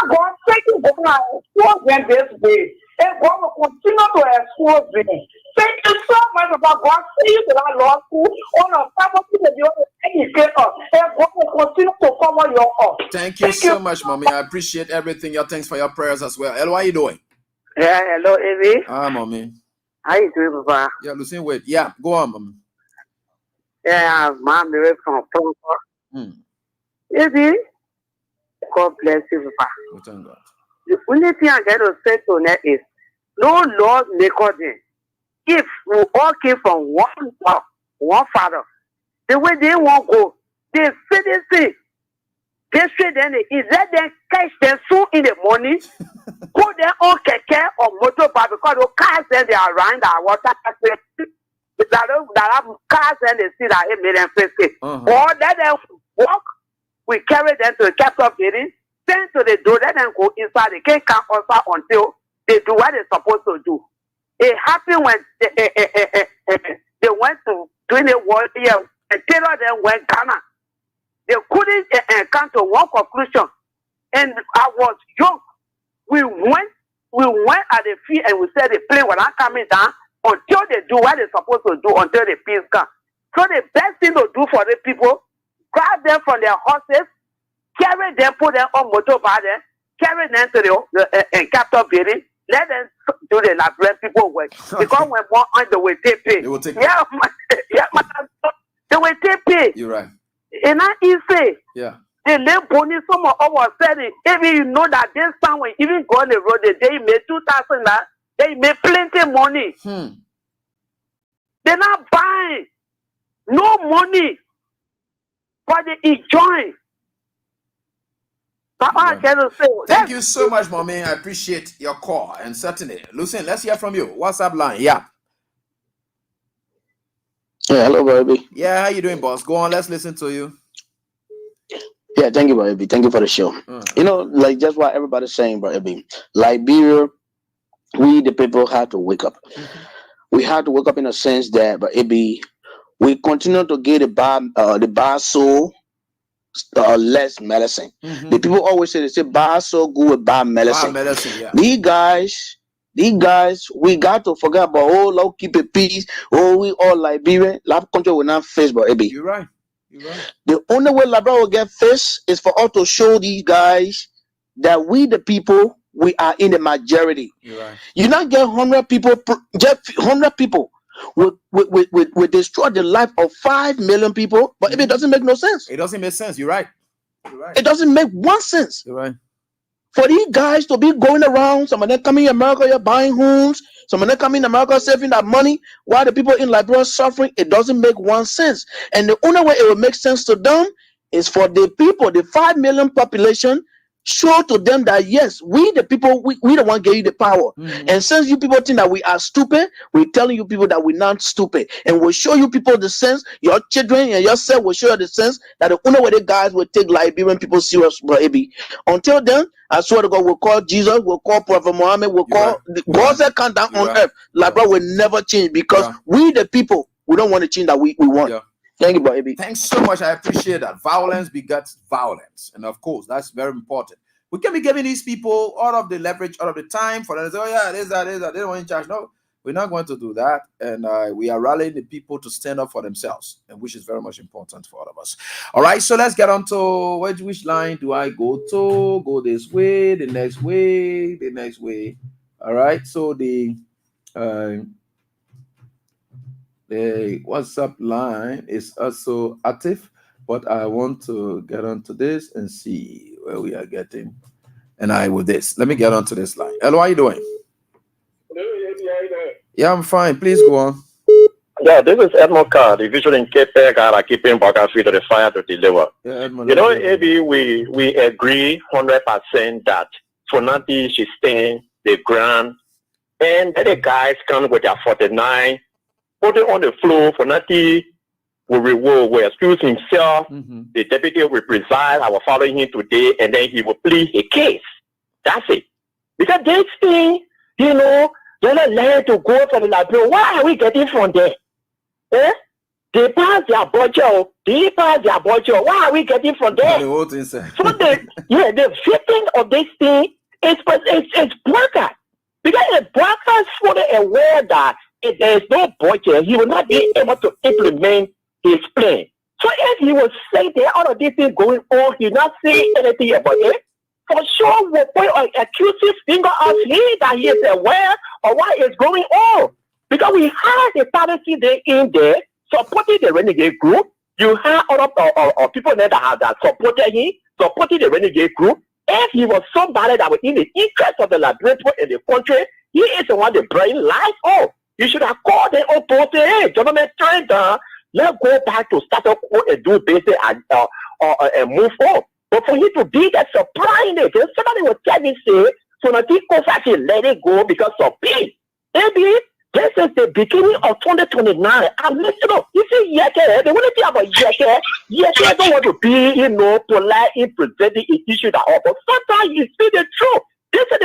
God taking the plan to expose them this way. And God will continue to expose them. Thank you so much about God. See you to that law school on a faculty that you educate us. And God will continue to cover your up. Thank you so much, mommy. I appreciate everything. Your thanks for your prayers as well. Hello, how are you doing? Yeah, hello, Evie. Mommy. How you doing, Papa? Yeah, Lucien, wait. Yeah, go on, mommy. Yeah, Mom, from Frankfurt. Evie, God bless you, Papa. Oh, thank God. The only thing I got to say to that is, no Lord recording. If we all came from one father, the way they won't go, they say, they say then is that they catch them soon in the morning, go there on keke or motorbike because the cars then they are around the water that have cars and they see that 8 million face. Or let them walk, we carry them to the capital building, send to the door, let them go inside, they can't come outside until they do what they're supposed to do. It happened when they went to doing the war here, and Taylor then went Ghana. They couldn't come to one conclusion. And I was young. We went at the field and we said the plane was not coming down until they do what they're supposed to do until the peace comes. So the best thing to do for the people, grab them from their horses, carry them, put them on motorbike, carry them to the capital building, let them do the Liberian people work. Because when more on the way they pay. They will take they will take pay. You're right. And not easy. Yeah. They lay bonus some of our selling. Even you know that this time when even go on the road, they made 2,000, they made plenty money. They're not buying. No money. But they enjoy. Thank you so much, mommy. I appreciate your call. And certainly, Lucien, let's hear from you. WhatsApp line. Yeah. Yeah, hello, baby. Yeah, how you doing, boss? Go on, let's listen to you. Yeah, thank you, baby. Thank you for the show. You know, like just what everybody's saying, baby. Liberia, we the people had to wake up. We had to wake up in a sense that, baby, we continue to get the bad soul. Less medicine. The people always say bad so good with bad medicine. Yeah. These guys, we got to forget about Lord keep a peace. We all Liberian. Lab country will not face, but you're right. The only way Liberia will get faced is for us to show these guys that we the people, we are in the majority. You're right. You not get 100 people, just 100 people. We destroy the life of 5 million people, but it doesn't make no sense. It doesn't make sense. You're right. It doesn't make one sense. You're right. For these guys to be going around, some of them coming in America, you're buying homes, some of them coming in America saving that money, while the people in Liberia are suffering, it doesn't make one sense. And the only way it will make sense to them is for the people, the 5 million population, show to them that yes, we the people, we the one gave you the power. And since you people think that we are stupid, we're telling you people that we're not stupid. And we'll show you people the sense, your children and yourself will show you the sense that the only way the guys will take Liberian people serious, baby. Until then, I swear to God, we'll call Jesus, we'll call Prophet Muhammad, we'll call God's come down on earth. Liberia will never change because we the people, we don't want to change that we want. Thank you, baby. Thanks so much. I appreciate that. Violence begets violence. And of course, that's very important. We can be giving these people all of the leverage, all of the time for them to say, oh, yeah, this, that, they don't want in charge. No, we're not going to do that. And we are rallying the people to stand up for themselves, and which is very much important for all of us. All right, so let's get on to which line do I go to? Go this way, the next way, the next way. All right, so the WhatsApp line is also active, but I want to get onto this and see where we are getting. And with this, let me get onto this line. Hello, how you doing? Yeah, I'm fine. Please go on. Yeah, this is Edmond Carr, the visual in Cape Town, keeping Bagafi to the fire to deliver. Yeah, Edmond, you know, AB, we agree 100% that Fonati should stay the ground, and then the guys come with their 49, put it on the floor. Fonati will excuse himself. The deputy will preside. I will follow him today, and then he will plead a case. That's it. Because this thing, you know, they're not allowed to go for the Liberia. Why are we getting from there? Eh? They pass their budget. They pass their budget. Why are we getting from there? So the victim of this thing is broker. Because the broker is fully aware that if there is no budget, he will not be able to implement his plan. So if he will say there all of these things going on, he will not say anything about it. For sure, we'll point an accusing finger at him that he is aware of what is going on. Because we have the policy there in there supporting the renegade group. You have other people there that supported him, supporting the renegade group. If he was somebody that was in the interest of the Liberian people in the country, he is the one that bring life on. You should have called them up to say, hey, government turn down, let's go back to status quo and do business and move on. But for him to be that surprising, somebody will tell me, say, so Nati Kofa should let it go because of peace. Maybe this is the beginning of 2029. I'm listening. You see, Yeke, they want to think about Yeke. Yeke don't want to be, you know, polite in presenting an issue that all. But sometimes you see the truth. This is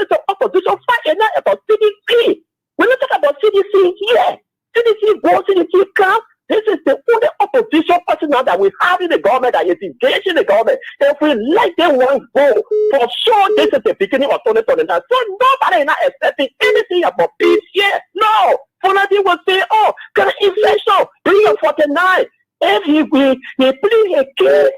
the opposition fight not about CDC. When you talk about CDC here, CDC goes, CDC comes. This is the only opposition person now that we have in the government that is engaged in the government. If we let them one go, for sure this is the beginning of 2029. So nobody is not expecting anything about peace here. No. Fonadi will say, oh, can inflation bring a 49? If he plead a case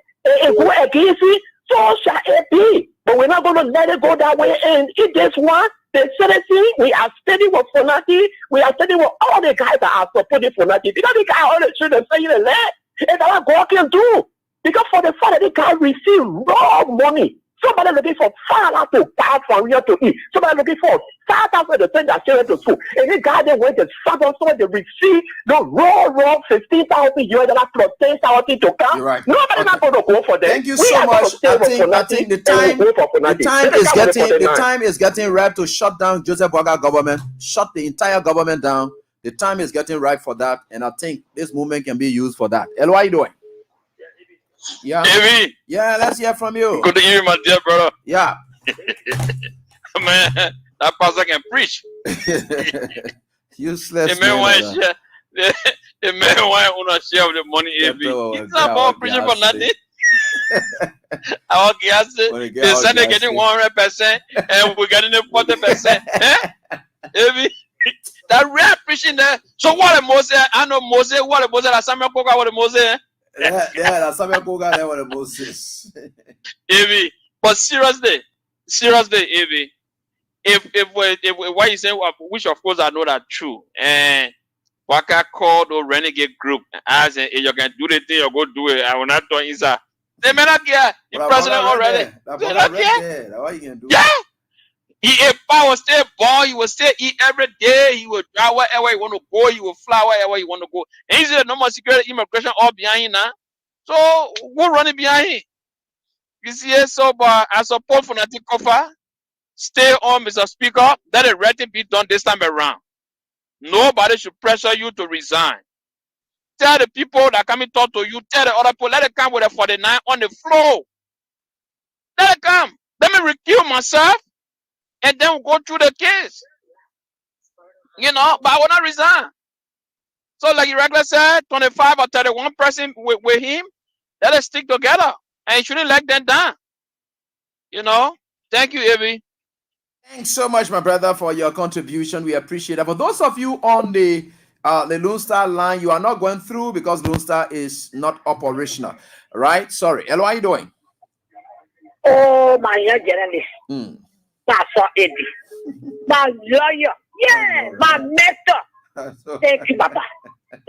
and go against it, so shall it be. But we're not going to let it go that way. And if there's one, the citizen, we are steady with Fonati. We are steady with all the guys that are supporting Fonati. Because the guy always should have said the land. And that's what God can do. Because for the fact that the guy receive raw money. Somebody looking for $5 to buy from here to eat. Somebody looking for $5,000 to send their children to school. And the guy that went to Southern someone to receive the raw $15,000 plus $10,000 to come. Right. Nobody not going to go for that. Thank you so much. I think the time is getting ripe to shut down Joseph Boaga government, shut the entire government down. The time is getting ripe for that, and I think this movement can be used for that. Hello, how you doing? Yeah. Davey. Yeah, let's hear from you. Good to hear you, my dear brother. Yeah. Man, that pastor can preach. Useless. The man want to share the money. It's not about preaching for nothing. Our gas, they said they're getting 100%, and we're getting 40%. That rare preaching there. So what a Moses? I know Moses. What a Moses? That's Samuel Koga. What a Moses? Yeah, that's Samuel Koga. That what a Moses. Evi, but seriously, Evi, if what you say, which of course I know that true, and Waka called the renegade group as if you can do the thing, you go do it. I will not do it. They may not care. The president already. They not care. What you can do? Yeah. He if I was still born, he will still eat every day. He will drive wherever he want to go. He will fly wherever he want to go. And he's no more security, immigration all behind him now. So who running behind him? You see, so but I support Fonati Kofa. Stay on, Mr. Speaker. Let the right thing be done this time around. Nobody should pressure you to resign. Tell the people that come and talk to you, tell the other people, let it come with a 49 on the floor. Let it come. Let me recuse myself. And then we'll go through the case. You know, but I will not resign. So like you regular said, 25 or 31 person with him, let us stick together. And you shouldn't let them down. You know? Thank you, Evie. Thanks so much, my brother, for your contribution. We appreciate it. For those of you on the Lone Star line, you are not going through because Lone Star is not operational. Right? Sorry. Hello, how are you doing? Oh, my young journalist. That's for Eddie. My lawyer. Yeah, my mentor. Thank you, Papa.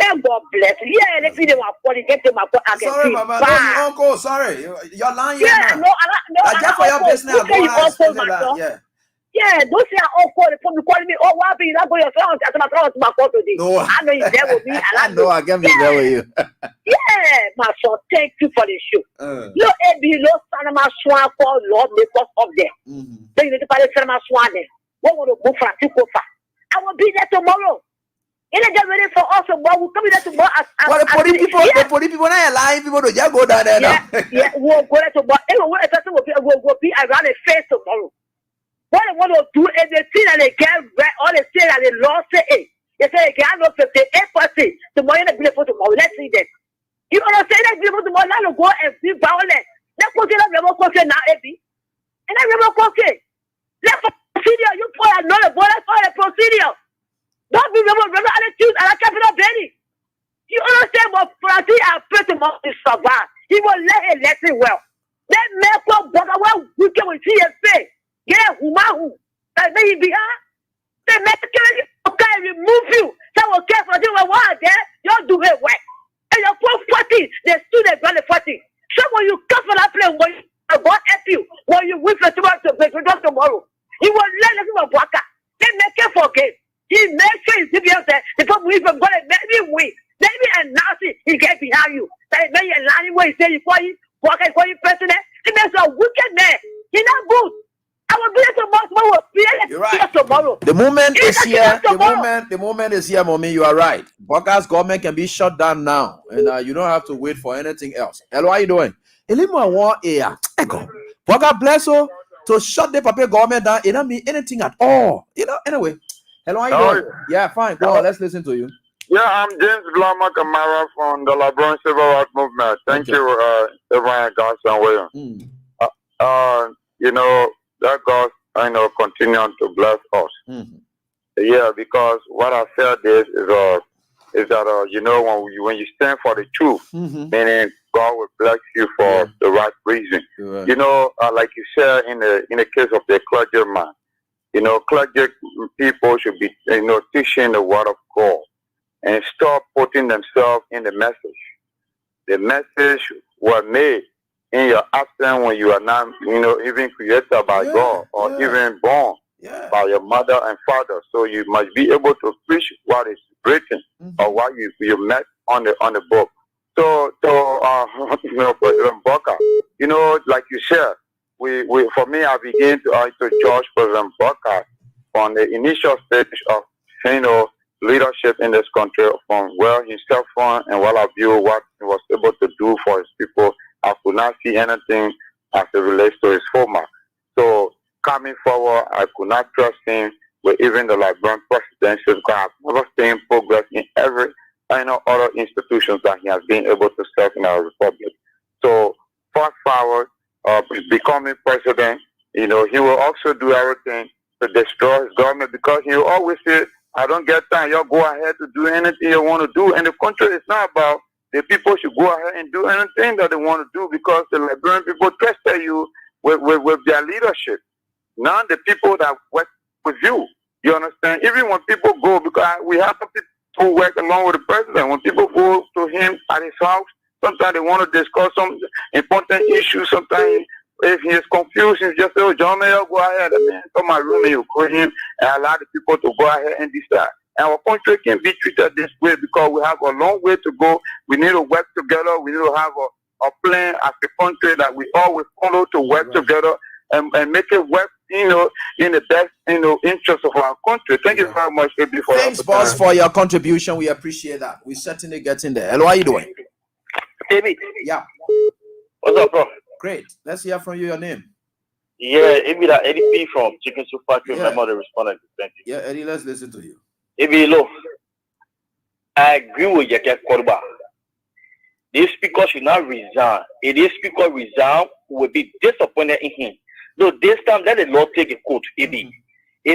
Thank God bless you. Yeah, let me know what you get to my sorry, Mama. No, uncle, sorry. You're lying. Yeah, no, just for your business. Yeah. Yeah, those are all calling me. Oh, what be that for your friends? As my friends, my call today. No, I know you're there with me. I know I can be there with you. Yeah, my son, thank you for the show. No, Ebi, no, Sanama Swan for Lord, because of them. Then you need to Sanama Swan. What will go for Tikofa? I will be there tomorrow. You know, get ready for us tomorrow. We'll come there tomorrow. Well, the police people are lying. People don't just go down there now. Yeah, we'll go there tomorrow. Anyway, a person will be around the face tomorrow. What they want to do is they see that they get right, all they say that they lost it. They say they can't know 58%. Tomorrow, you're beautiful tomorrow. Let's see that. You know what I'm saying? That's beautiful tomorrow. Now, go and be violent. Let's go to the remote country now, Eddie. And that remote country. Let's procedure. You put another boy. Let's follow the procedure. Don't be remote. Remember, I choose and I can't be Benny. You understand what Francis and pray tomorrow to survive. He will let him lesson well. Let me go, but I will wicked with CFA. Yeah, humahu. That may be they make okay remove you. So okay for you what there, you do it well. And your poor 40, the student run the 40. So when you come for that play, when you God help you, when you win for tomorrow, he will let us know Waka. They make it forget. He makes sure he's giving us the people we from God and maybe win. Maybe and Nazi he get behind you. That may a lying way say you call you Waka call you president. He makes a wicked man. He's not good. I will be there tomorrow. You're right. Tomorrow. The moment is here. The moment is here, mommy. You are right. Baka's government can be shut down now, and you don't have to wait for anything else. Hello, how are you doing? Baka bless you to shut the paper government down. It don't mean anything at all. You know. Anyway, hello, how are you doing? Yeah, fine. Go on. Let's listen to you. Yeah, I'm James Blama Kamara from the LeBron Civil Rights Movement. Thank you, everyone, Godson Williams. You know. That God, continue to bless us. Yeah, because what I felt is that when you stand for the truth, meaning God will bless you for the right reason. You know, like you said in the case of the clergyman, clergy people should be teaching the word of God and stop putting themselves in the message. The message was made in your absence when you are not, even created by God or even born by your mother and father. So you must be able to preach what is written or what you met on the book. So President Baka, like you said, for me, I began to judge President Baka on the initial stage of, leadership in this country from where he stepped from and what I view what he was able to do for his people. I could not see anything as it relates to his former. So coming forward, I could not trust him with even the Liberian presidency because I've never seen progress in every other institutions that he has been able to serve in our republic. So fast forward, becoming president, he will also do everything to destroy his government because he will always say, I don't get time, y'all go ahead to do anything you want to do. And the country is not about the people should go ahead and do anything that they want to do because the Liberian people trusted you with their leadership. Now the people that work with you, you understand? Even when people go, because we have people who work along with the president. When people go to him at his house, sometimes they want to discuss some important issues. Sometimes if he is confused, he just say, oh, John Mayor, go ahead. Man, come my room and you call him and allow the people to go ahead and decide. Our country can be treated this way because we have a long way to go. We need to work together. We need to have a plan as a country that we all will follow to work together and make it work, in the best, interest of our country. Thank you very much, AB, for Thanks, boss, for your contribution. We appreciate that. We certainly get in there. Hello, how are you doing? AB. Yeah. What's up, bro? Great. Let's hear from you. Your name? Yeah, AB, that Eddie P from Chicken Soup Factory. Remember the respondent. Thank you. Yeah, Eddie, let's listen to you. AB, low. I agree with Yeke Korba. This speaker should not resign. If this speaker resign, we will be disappointed in him. So this time, let the Lord take a court. If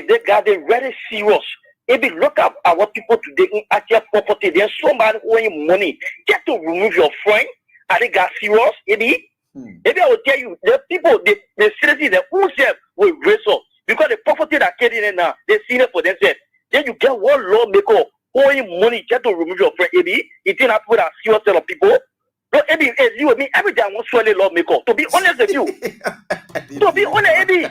they got it very serious, if you look at our people today in actual property, there's somebody owing money just to remove your friend. I think got serious. Maybe I will tell you, the people, the citizens, the own self will raise up because the property that came in now, they see it for themselves. Then you get one lawmaker owing money just to remove your friend. Maybe it didn't happen with a serious set of people. No, Eddie, as you and me, every day I want to swallow lawmaker. To be honest with you, to be honest, Eddie,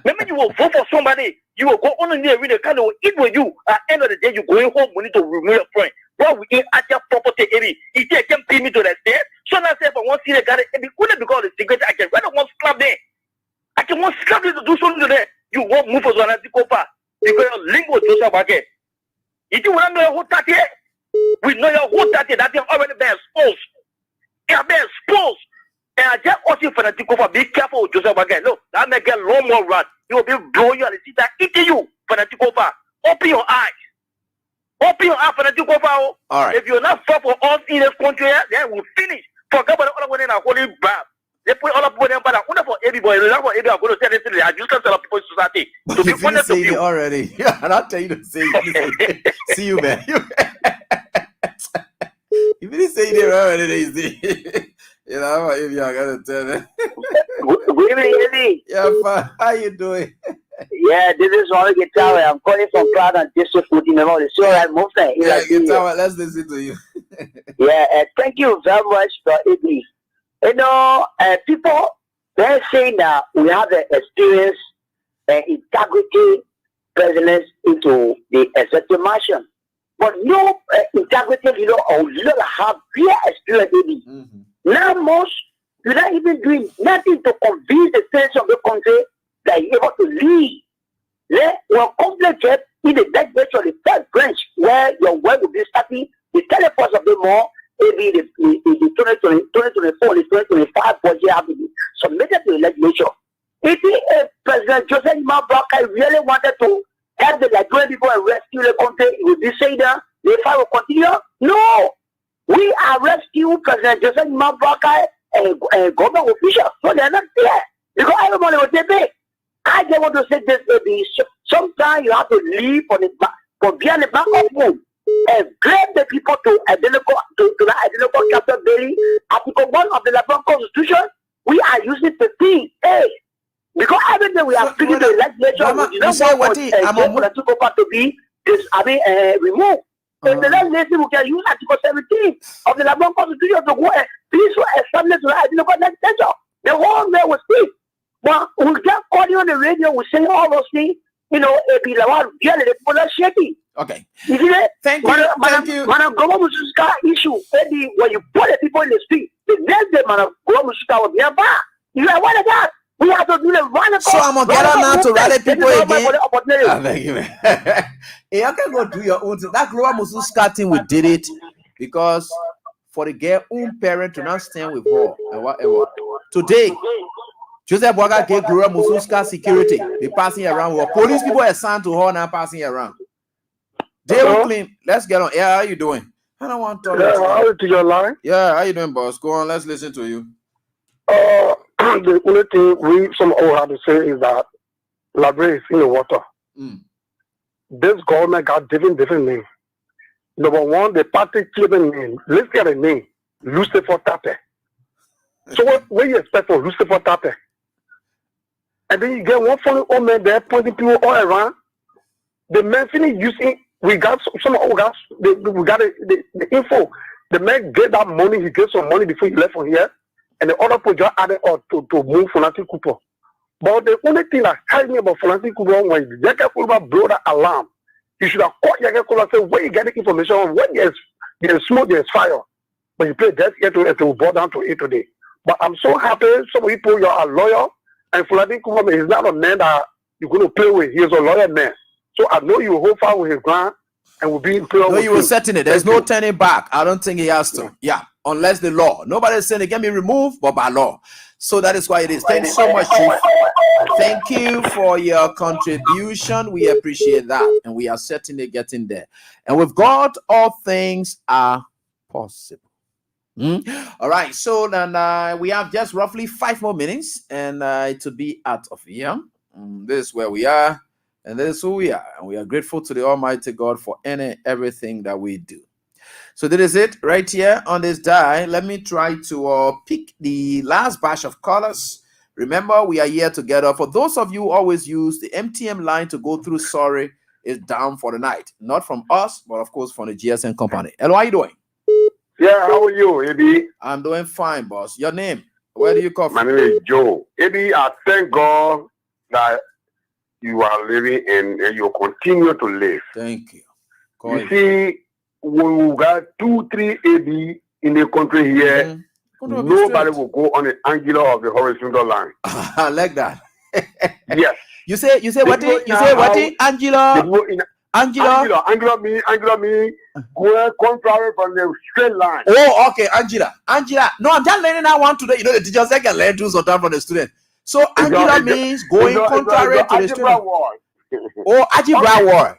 maybe you will vote for somebody, you will go on and read the kind of eat with you. At the end of the day, you're going home money to remove your friend. What we eat at your property, Eddie, if they can pay me to the state, so now say if I want to see the guy, Eddie, only because of the cigarette, I can rather want to slap there. I can want to slap you to do something to them. You won't move for Zonati Copa because your link with Joseph Baguette. If you want to know your whole 30, we know your whole 30 that you already been exposed. You have been exposed. And I just ask you for the Copa, be careful with Joseph Baguette. No, that may get long more run. He will be blowing you and sit there eating you for the Copa. Open your eyes. Open your eyes for the Copa. All right. If you're not fought for us in this country, then we'll finish. Forget about the other one in a holy bab. They put all of them, but only for everybody. Not for everybody. I'm going to say this to you. I just can't tell people in society. To be honest with you already. Yeah, and I'll tell you to say it. See you, man. You didn't say it already, they see. You know, if you're going to tell them. Good evening, Eddie. Yeah, fine. How you doing? Yeah, this is Ronald Guitar. I'm calling from Cloud and District 14. It's all right, movement. Yeah, Guitar, let's listen to you. Yeah, thank you very much for Eddie. You know, people, they're saying that we have the experience and integrity presidents into the executive mansion. But no integrity, or you don't have real experience. Now, most, you're not even doing nothing to convince the citizens of the country that you're able to lead. We're complicated in the next branch of the third branch where your work will be starting the teleports of the more. Maybe the 2024, the 2025 budget have to be submitted to the legislature. If President Joseph Mabaka really wanted to help the Liberian people and rescue the country, he would be saying that the fight will continue. No, we are rescue President Joseph Mabaka and government officials, so they're not there because everybody will take it. I just want to say this, baby. Sometimes you have to leave from behind the back of room. And grab the people to the identical capital daily Article 1 of the Liberian Constitution. We are using 15A. Because every day we are speaking to the legislature, we don't want the part to be removed. In the legislation, we can use Article 17 of the Liberian Constitution to go and peaceful establish the identical legislature. The whole way will speak. But we just call you on the radio, we say all those things, it be like the people are shaking. Okay. You see that? Thank you. Thank you. Madam Government issue, Eddie, when you put the people in the street, the next day, Madam Government will be back. You like, what is that? We have to do the radical. So I'm going to get on now to rally people again. Thank you, man. Hey, I can go do your own thing. That Global Mususka thing, we did it because for the girl own parent to not stand with her and whatever. Today, Joseph Boaga gave Gloria Mususka security. They passing around. Well, police people are assigned to her now passing around. They will clean. Let's get on. Yeah, how you doing? I don't want to talk to your line. Yeah, how you doing, boss? Go on. Let's listen to you. The only thing we somehow have to say is that Liberia is in the water. This government got different names. Number one, the party claiming name. Let's get a name. Lucifer Tate. So what you expect from Lucifer Tate? And then you get one funny old man there pointing people all around. The man finished using. We got the info. The man gave that money. He gave some money before he left from here, and the other people just added up to move Fonati Cooper. But the only thing that carried me about Fonati Cooper was Yaka Kulba blew that alarm. You should have called Yaka Kulba and said, where you get the information on when there's smoke, there's fire. But you play that yet to boil down to it today. But I'm so happy some people, you are a lawyer, and Fonati Cooper is not a man that you're going to play with. He's a lawyer man. So I know you will hold far with his ground and will be in prayer. No, you were setting it. There's no turning back. I don't think he has to. Yeah, unless the law. Nobody's saying it can be removed, but by law. So that is why it is. Thanks so much, Chief. Thank you for your contribution. We appreciate that. And we are certainly getting there. And with God, all things are possible. All right. So then we have just roughly 5 more minutes and to be out of here. This is where we are. And this is who we are. And we are grateful to the Almighty God for any and everything that we do. So that is it right here on this die. Let me try to pick the last batch of callers. Remember, we are here together. For those of you who always use the MTM line to go through, sorry, is down for the night. Not from us, but of course from the GSM company. Hello, how are you doing? Yeah, how are you, Eddie? I'm doing fine, boss. Your name? Where do you come from? My name is Joe. Eddie, I thank God that you are living and you continue to live. Thank you. You see, when we got 2-3 AB in the country here, nobody will go on the angular of the horizontal line. I like that. Yes. You say what? You say what? Angular me, going contrary from the straight line. Oh, okay, Angela. No, I'm just learning that one today. You know, the teachers can learn tools sometimes from the student. So Angela means going contrary to the student. Oh, algebra word.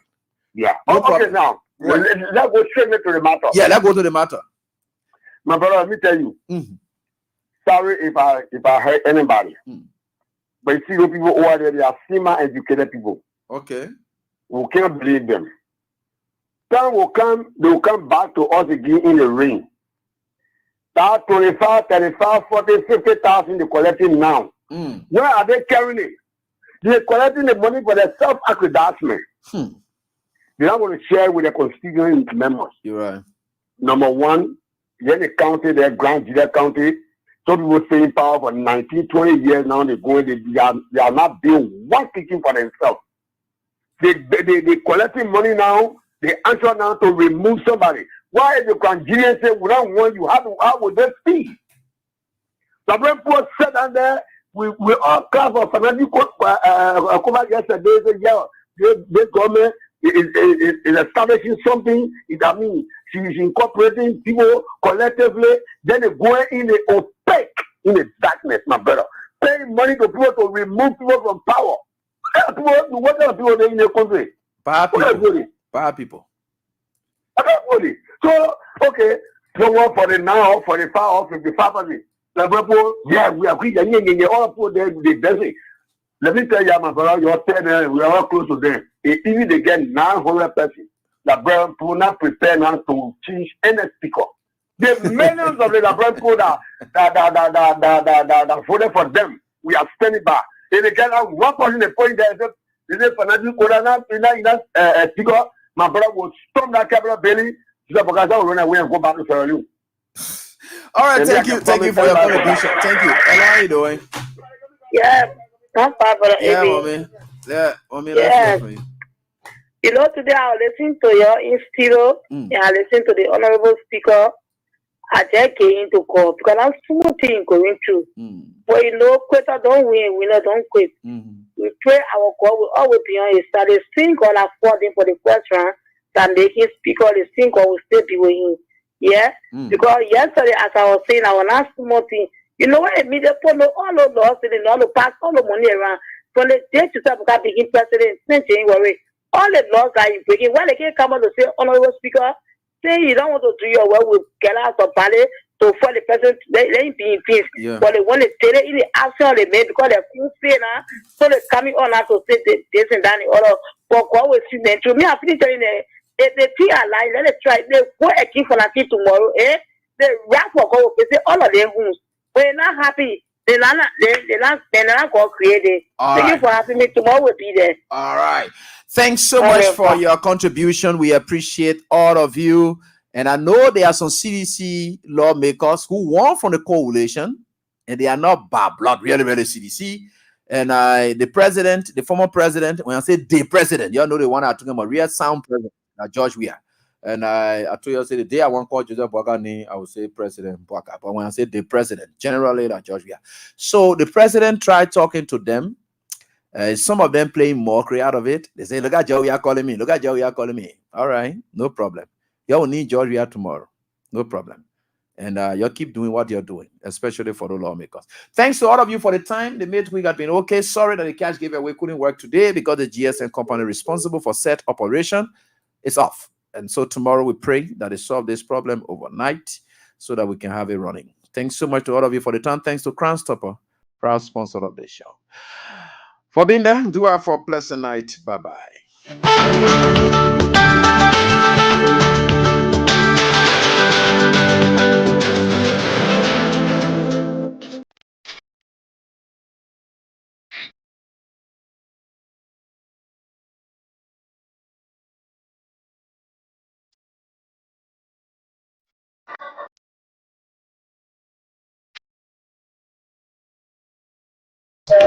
Yeah. Okay, now let's go straight to the matter. Yeah, let's go to the matter. My brother, let me tell you. Sorry if I hurt anybody. But you see those people who are there, they are semi-educated people. Okay. We can't believe them. Time will come, they will come back to us again in the ring. That 25, 35, 40, 50,000 they're collecting now. Where are they carrying it? They're collecting the money for their self-accreditment. They're not going to share with their constituent members. You're right. Number one, then the county, their Grand Judah County. Some people stay in power for 19, 20 years now. They are not doing one thing for themselves. They collecting money now. They answer now to remove somebody. Why is the Nigerians say we don't want you? How would they speak? The Supreme Court said down there, we all class of financial come out yesterday. Say, yeah, this government is establishing something. I mean, she's incorporating people collectively. Then they go in the opaque, in the darkness, my brother. Paying money to people to remove people from power. What are people in the country? Bad people. Bad people. So, okay, so what for the now, for the 5 or 55 yeah, we agree. All people there, they busy. Let me tell you, my brother, you're 10, we are all close to them. Even they get 900 persons. The brother will not prepare now to change any speaker. The millions of the brother people that voted for them, we are standing back. If they get one person, they point there, they say, financial speaker, my brother will storm that capital belly. Because I will run away and go back to Sierra Leone. All right, thank you for your contribution. Thank you. How are you doing? Yeah, I'm fine, brother. Yeah, mommy. Yeah, mommy. Yeah. For you. You know, today I listened to your institute and I listened to the honorable speaker. I just came into court because I'm smooth thing going through. But you know, quitter don't win, winner don't quit. We pray our God will always be on his side. They think on affording for the first round that make him speak all the think or will still be with him. Yeah? Because yesterday, as I was saying, I was not small thing. You know what I mean? They put all the laws and all the pass all the money around. From the day to start because begin president, worry. All the laws that you breaking, when they can come out to say, honorable speaker, say you don't want to do your work with get out of ballet to for the president, let him be in peace. Yeah. But they want to tell it in the action they made because they're full fear now. So they're coming on now to say this and that and all. But God will see them. To me, I'm feeling telling them, if they think I lie, let it try. They go a king for nothing tomorrow. They rap for God. They say all of them who's. But they're not happy. They're not God created. Thank you for having me. Tomorrow will be there. All right. Thanks so much for your contribution. We appreciate all of you. And I know there are some CDC lawmakers who won from the coalition, and they are not bad blood, really, really CDC. And the president, the former president, when I say the president, you all know the one I'm talking about, real sound president, George Weah. And I told you, I said the day I want to call Joseph Boakani, I would say President Boaka. But when I say the president, generally that George Weah. So the president tried talking to them. Some of them playing mockery out of it. They say, look at Joe Weah calling me. Look at Joe Weah calling me. All right, no problem. You will need George Weah tomorrow. No problem. And you keep doing what you're doing, especially for the lawmakers. Thanks to all of you for the time. The midweek had been okay. Sorry that the cash giveaway couldn't work today because the GSM company responsible for set operation is off. And so tomorrow we pray that they solve this problem overnight so that we can have it running. Thanks so much to all of you for the time. Thanks to Crown Stopper, proud sponsor of this show. For being there, do have a pleasant night. Bye-bye.